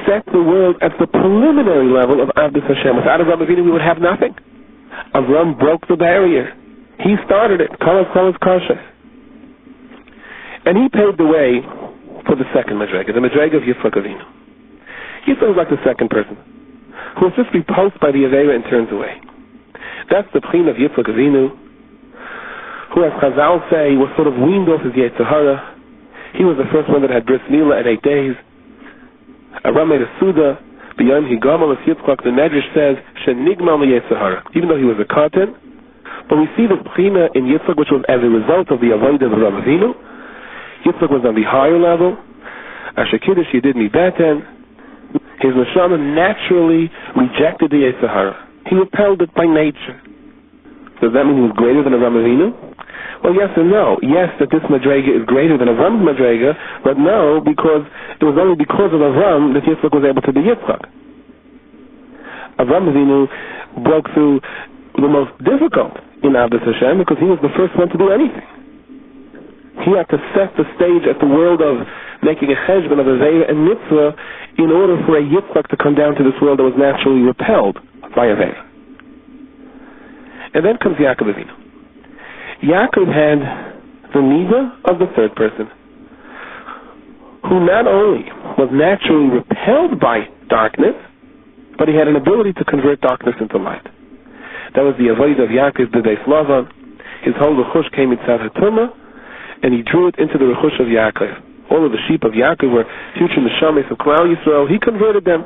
set the world at the preliminary level of Avdus Hashem. Without Avram Avinu, we would have nothing. Avram broke the barrier. He started it. Kol kasher. And he paved the way for the second madrega, the madrega of Yitzchak Avinu. Yitzchak is like the second person, who is just repulsed by the Aveira and turns away. That's the pchin of Yitzchak Avinu, who, as Chazal say, was sort of weaned off his Yetzer Hara. He was the first one that had bris milah at 8 days. Aram made a suda. B'yom higamal es Yitzchak. The Medrash says shenigmal liyetzahara. Even though he was a katan, but we see the b'china in Yitzchak, which was as a result of the avodah of Avraham Avinu. Yitzchak was on the higher level. Asher kiddush yedid mi beten. His neshama naturally rejected the Yetzirah. He repelled it by nature. Does that mean he was greater than Avraham Avinu? Well, yes and no. Yes, that this Madrega is greater than Avram's Madrega, but no, because it was only because of Avram that Yitzchak was able to be Yitzchak. Avraham Avinu broke through the most difficult in Avdas Hashem because he was the first one to do anything. He had to set the stage at the world of making a cheshbon of Aveira and Mitzvah in order for a Yitzchak to come down to this world that was naturally repelled by Aveira. And then comes Yaakov Avinu. Yaakov had the Nida of the third person, who not only was naturally repelled by darkness, but he had an ability to convert darkness into light. That was the avodah of Yaakov b'beis Lavan. His whole rechush came itself Tumah, and he drew it into the rechush of Yaakov. All of the sheep of Yaakov were future neshamis of Klal Yisrael. He converted them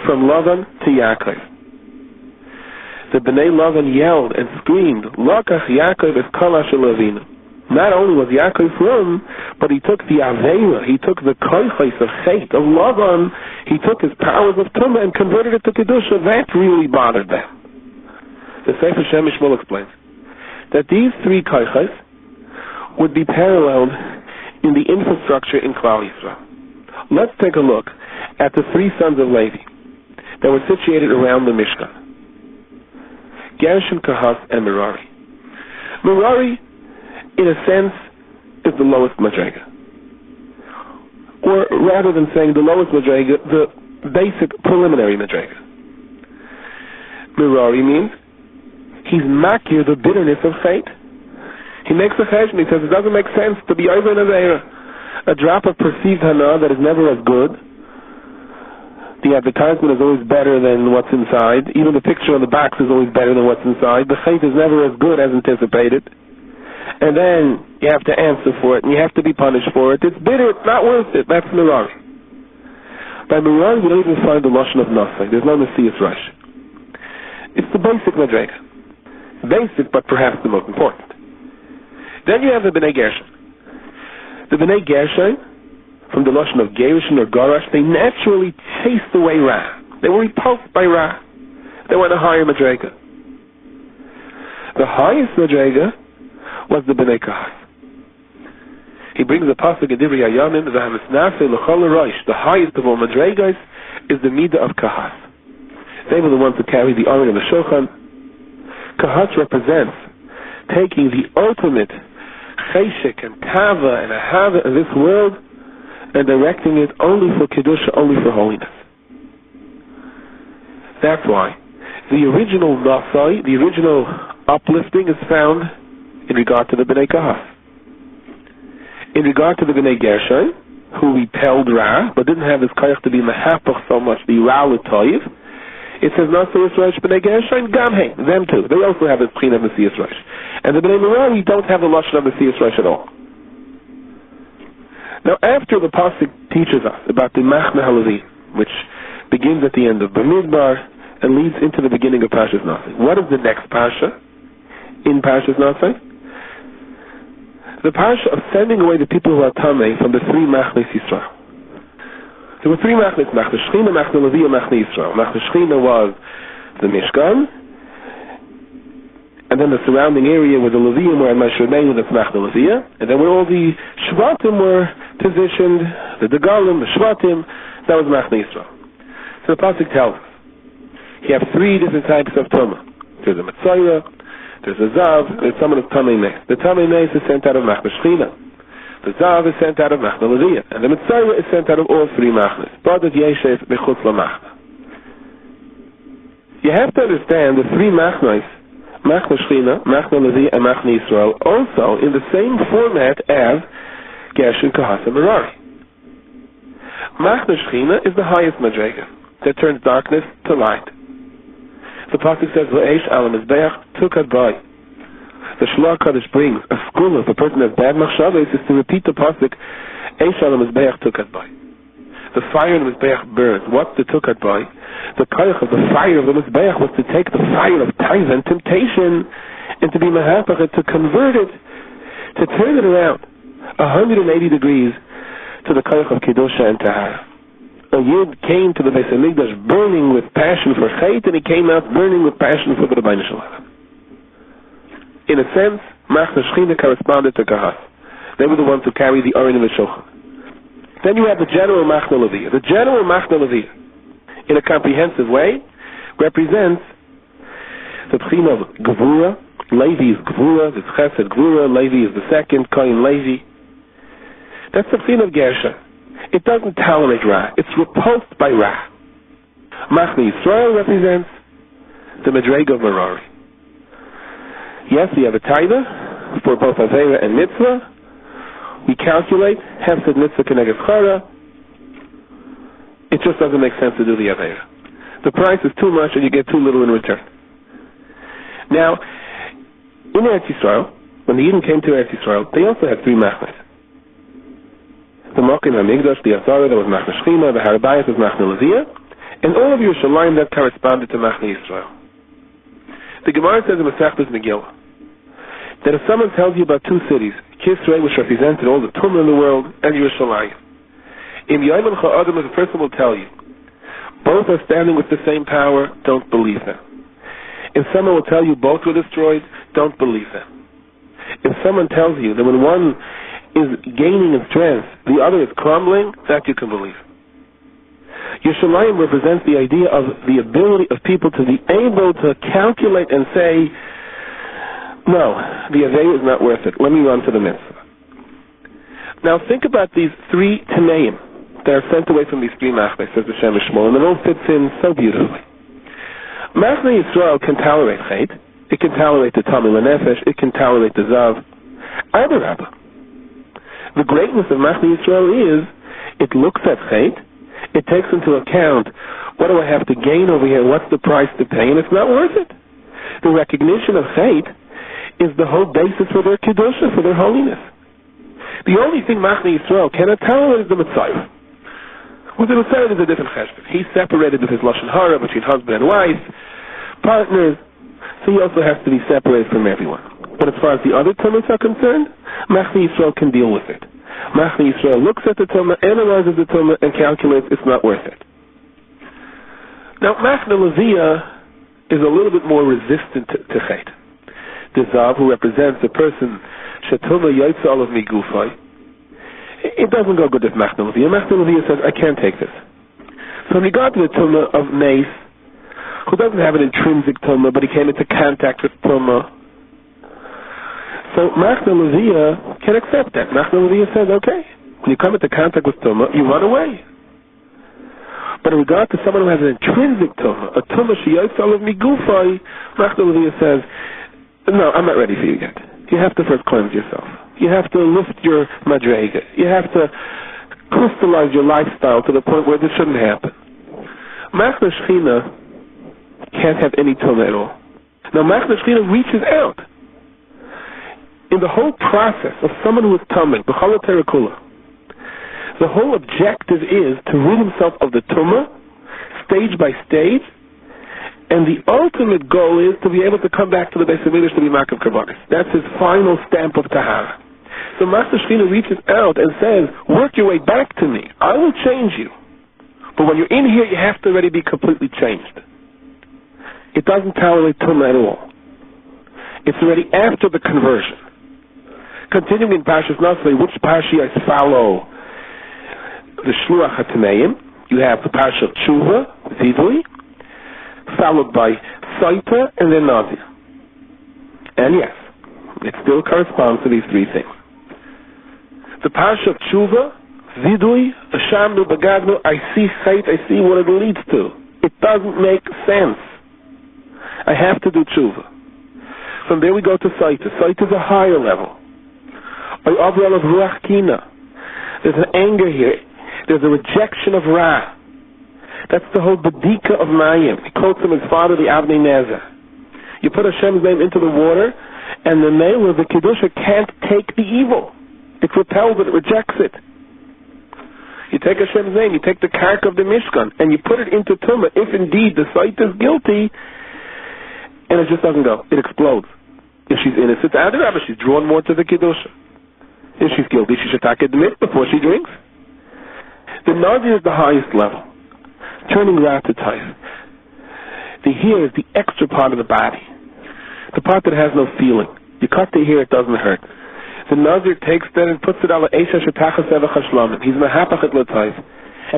from Lavan to Yaakov. The Bnei Lavan yelled and screamed, Lakach Yaakov es kol asher Avinu. Not only was Yaakov from, but he took the Aveira, he took the koichos of Chet, of Lavan, he took his powers of Tumah and converted it to Kedusha. That really bothered them. The Sefer Shem Mishmol explains that these three koichos would be paralleled in the infrastructure in Klal Yisrael. Let's take a look at the three sons of Levi that were situated around the Mishkan. Gershon, Kahas, and Merari. Merari, in a sense, is the lowest Madrega. Or rather than saying the lowest Madrega, the basic preliminary Madrega. Merari means he's makir the bitterness of fate. He makes a cheshbon. He says it doesn't make sense to be over in a drop of perceived hana that is never as good. The advertisement is always better than what's inside. Even the picture on the box is always better than what's inside. The chait is never as good as anticipated. And then you have to answer for it, and you have to be punished for it. It's bitter. It's not worth it. That's Merari. By Merari, we don't even find the lashon of nasai. There's no Nasias Rosh. It's the basic madrega. Basic, but perhaps the most important. Then you have the Bnei Gershon. The Bnei Gershon, from the lashon of Gershon or Garash, they naturally chased away Ra. They were repulsed by Ra. They went a higher madrega. The highest madrega was the Bnei Kahas. He brings the pasuk in Divrei Hayamim, "V'hamisnasei l'chol rosh." The highest of all madregas is the midah of Kahas. They were the ones who carried the Aron and the Shulchan. Kahas represents taking the ultimate cheshek and tava and ahava in this world and directing it only for kedusha, only for holiness. That's why the original nasai, the original uplifting, is found in regard to the Bnei Kahas. In regard to the Bnei Gershon, who repelled Ra, but didn't have his koyach to be mehapach so much, the Ra l'toiv, it says Nasias Rosh Bnei Gershon, Gamhe, them too. They also have this p'china of Nasias Rosh. And the Bnei Merari don't have the lashon of Nasias Rosh at all. Now, after the pasuk teaches us about the Machne Halevi, which begins at the end of Bamidbar and leads into the beginning of Parshas Nasi, what is the next parsha in Parshas Nasi? The parsha of sending away the people who are Tameh from the three Machnes Yisrael. There were three Machnes: Machne Shechina, Machne Levi, and Machne Yisrael. Machne Shechina was the Mishkan, and then the surrounding area where the Leviim were, and Moshe Rabbeinu, that's Machne Levi, and then where all the Shvatim were positioned, the Degalim, the Shvatim, that was Machne Yisrael. So the pasuk tells us you have three different types of Tumah. There's a Metzora, there's a Zav, there's someone of Tamei Meis. The Tamei Meis is sent out of Machne Shechina. The Zav is sent out of Machne Levi, and the Metzora is sent out of all three Machnes. Badat Yeshev Bechutz LaMachne. You have to understand the three Machnes, Machne Shechina, Machne Levi, and Machne Yisrael, also in the same format as Gershon, Kahas, and Merari. Machne Shechina is the highest madrega that turns darkness to light. The pasuk says, "V'eish al mizbeach tukad bay." the Shloah Kaddish brings a school of a person that has bad machshavos is to repeat the pasuk, Eish al Mizbeach tukat by. The fire in the Mizbeach burns. What's the tukat by? The koyach of the fire of the Mizbeach was to take the fire of taiva and temptation and to be mahapach, to convert it, to turn it around 180 degrees to the koyach of kedusha and tahara. A Yid came to the Beis Hamikdash burning with passion for chait, and he came out burning with passion for the Rebbeinu Shalom. In a sense, Machna Shechina corresponded to Kahas. They were the ones who carried the Aron and the Shulchan. Then you have the general Machna Leviyah. The general Machna Leviyah, in a comprehensive way, represents the Bechina of Gevura. Levi is Gevura, it's Chesed Gevura. Levi is the second, Kohen Levi. That's the Bechina of Gersha. It doesn't tolerate Ra. It's repulsed by Ra. Machna Yisrael represents the Medrega of Merari. Yes, we have a taiva for both Aveira and Mitzvah. We calculate Hefsed Mitzvah Keneged Chara. It just doesn't make sense to do the Aveira. The price is too much and you get too little in return. Now, in Eretz Yisrael, when the Yidden came to Eretz Yisrael, they also had three Machnas. The Mokim HaMikdash, the Azara, that was Machna Shechina, the Harabayas was Machna Leviyah, and all of Yerushalayim that corresponded to Machna Yisrael. The Gemara says in Masechtas Megillah that if someone tells you about two cities, Kisrei, which represented all the Tumah in the world, and Yerushalayim, in Yom Cha'adam, the person will tell you, both are standing with the same power, don't believe them. If someone will tell you both were destroyed, don't believe them. If someone tells you that when one is gaining in strength, the other is crumbling, that you can believe. Yerushalayim represents the idea of the ability of people to be able to calculate and say, no, the Avei is not worth it. Let me run to the Mitzvah. Now think about these three Taneim that are sent away from these three Machnes, says the Shem Shmuel, and it all fits in so beautifully. Machne Yisrael can tolerate Chait, it can tolerate the Tamil Nefesh, it can tolerate the Zav. Adarabah. The greatness of Machne Yisrael is, it looks at Chait, it takes into account, what do I have to gain over here, what's the price to pay, and it's not worth it. The recognition of Chait is the whole basis for their Kedusha, for their holiness. The only thing Machne Yisrael cannot tolerate is the Mitzvah. With the Mitzvah, there's a different cheshbon. He's separated with his Lashon Hara between husband and wife, partners, so he also has to be separated from everyone. But as far as the other Tumas are concerned, Machne Yisrael can deal with it. Machne Yisrael looks at the Tumah, analyzes the Tumah, and calculates it's not worth it. Now, Machne Leviyah is a little bit more resistant to Chait. The Zav, who represents the person, Shetuma Yaitza Olav Migufay, it doesn't go good with Machne Leviyah. Machne Leviyah says, I can't take this. So in regard to the Tumah of Mace, who doesn't have an intrinsic Tumah, but he came into contact with Tumah, so Machne Leviyah can accept that. Machne Leviyah says, okay, when you come into contact with Tumah, you run away. But in regard to someone who has an intrinsic Tumah, a Tumah Sheyotza Olav Migufay, Machne Leviyah says, no, I'm not ready for you yet. You have to first cleanse yourself. You have to lift your madrega. You have to crystallize your lifestyle to the point where this shouldn't happen. Machna Shechina can't have any Tumah at all. Now Machna Shechina reaches out. In the whole process of someone who is Tamid, B'chala Terakula, the whole objective is to rid himself of the Tumah, stage by stage, and the ultimate goal is to be able to come back to the Beis Hamikdash to be Makav Karbanis. That's his final stamp of Tahara. So Machna Shechina reaches out and says, work your way back to me. I will change you. But when you're in here, you have to already be completely changed. It doesn't tolerate Tumah at all. It's already after the conversion. Continuing in Parshas Nasli, which Parshi I follow? The Shluach HaTameim. You have the Parsha of Tshuva, Zidui, followed by Saita, and then Nazi. And yes, it still corresponds to these three things. The Parsha of Tshuva, Zidui, Ashamnu, Bagagnu, I see Chait, I see what it leads to. It doesn't make sense. I have to do Tshuva. From there we go to Saita. Saita is a higher level. There's an anger here. There's a rejection of Ra. That's the whole Badika of Mayim. He quotes him his father, the Avnei Nezer. You put Hashem's name into the water, And the Mela, the Kedusha, can't take the evil. It repels it, it rejects it. You take Hashem's name, you take the kark of the Mishkan, and you put it into Tumah, if indeed the site is guilty, and it just doesn't go. It explodes. If she's innocent, Adarabba, she's drawn more to the Kedusha. If she's guilty, she should admit before she drinks. The nazi is the highest level. Turning rat to tais. The hair is the extra part of the body. The part that has no feeling. You cut the hair, it doesn't hurt. The nazir takes that and puts it ala Eisha Shetachas Evach Hashlamim. He's mehapachet l'tayv.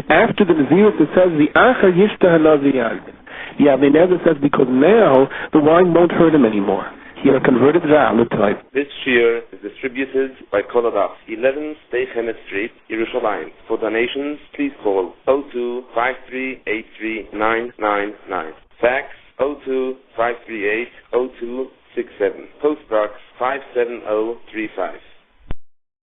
After the Nazirus, it says, the Achar Yishtah HaNazir. The Abinezah says, because now the wine won't hurt him anymore. He had a converted Ra l'tayv. This shiur is distributed by Kolodaf, 11 Stei Chemet Street, Yerushalayim. For donations, please call 02-5383-999. Fax 02-538-0267. Postbox 57035.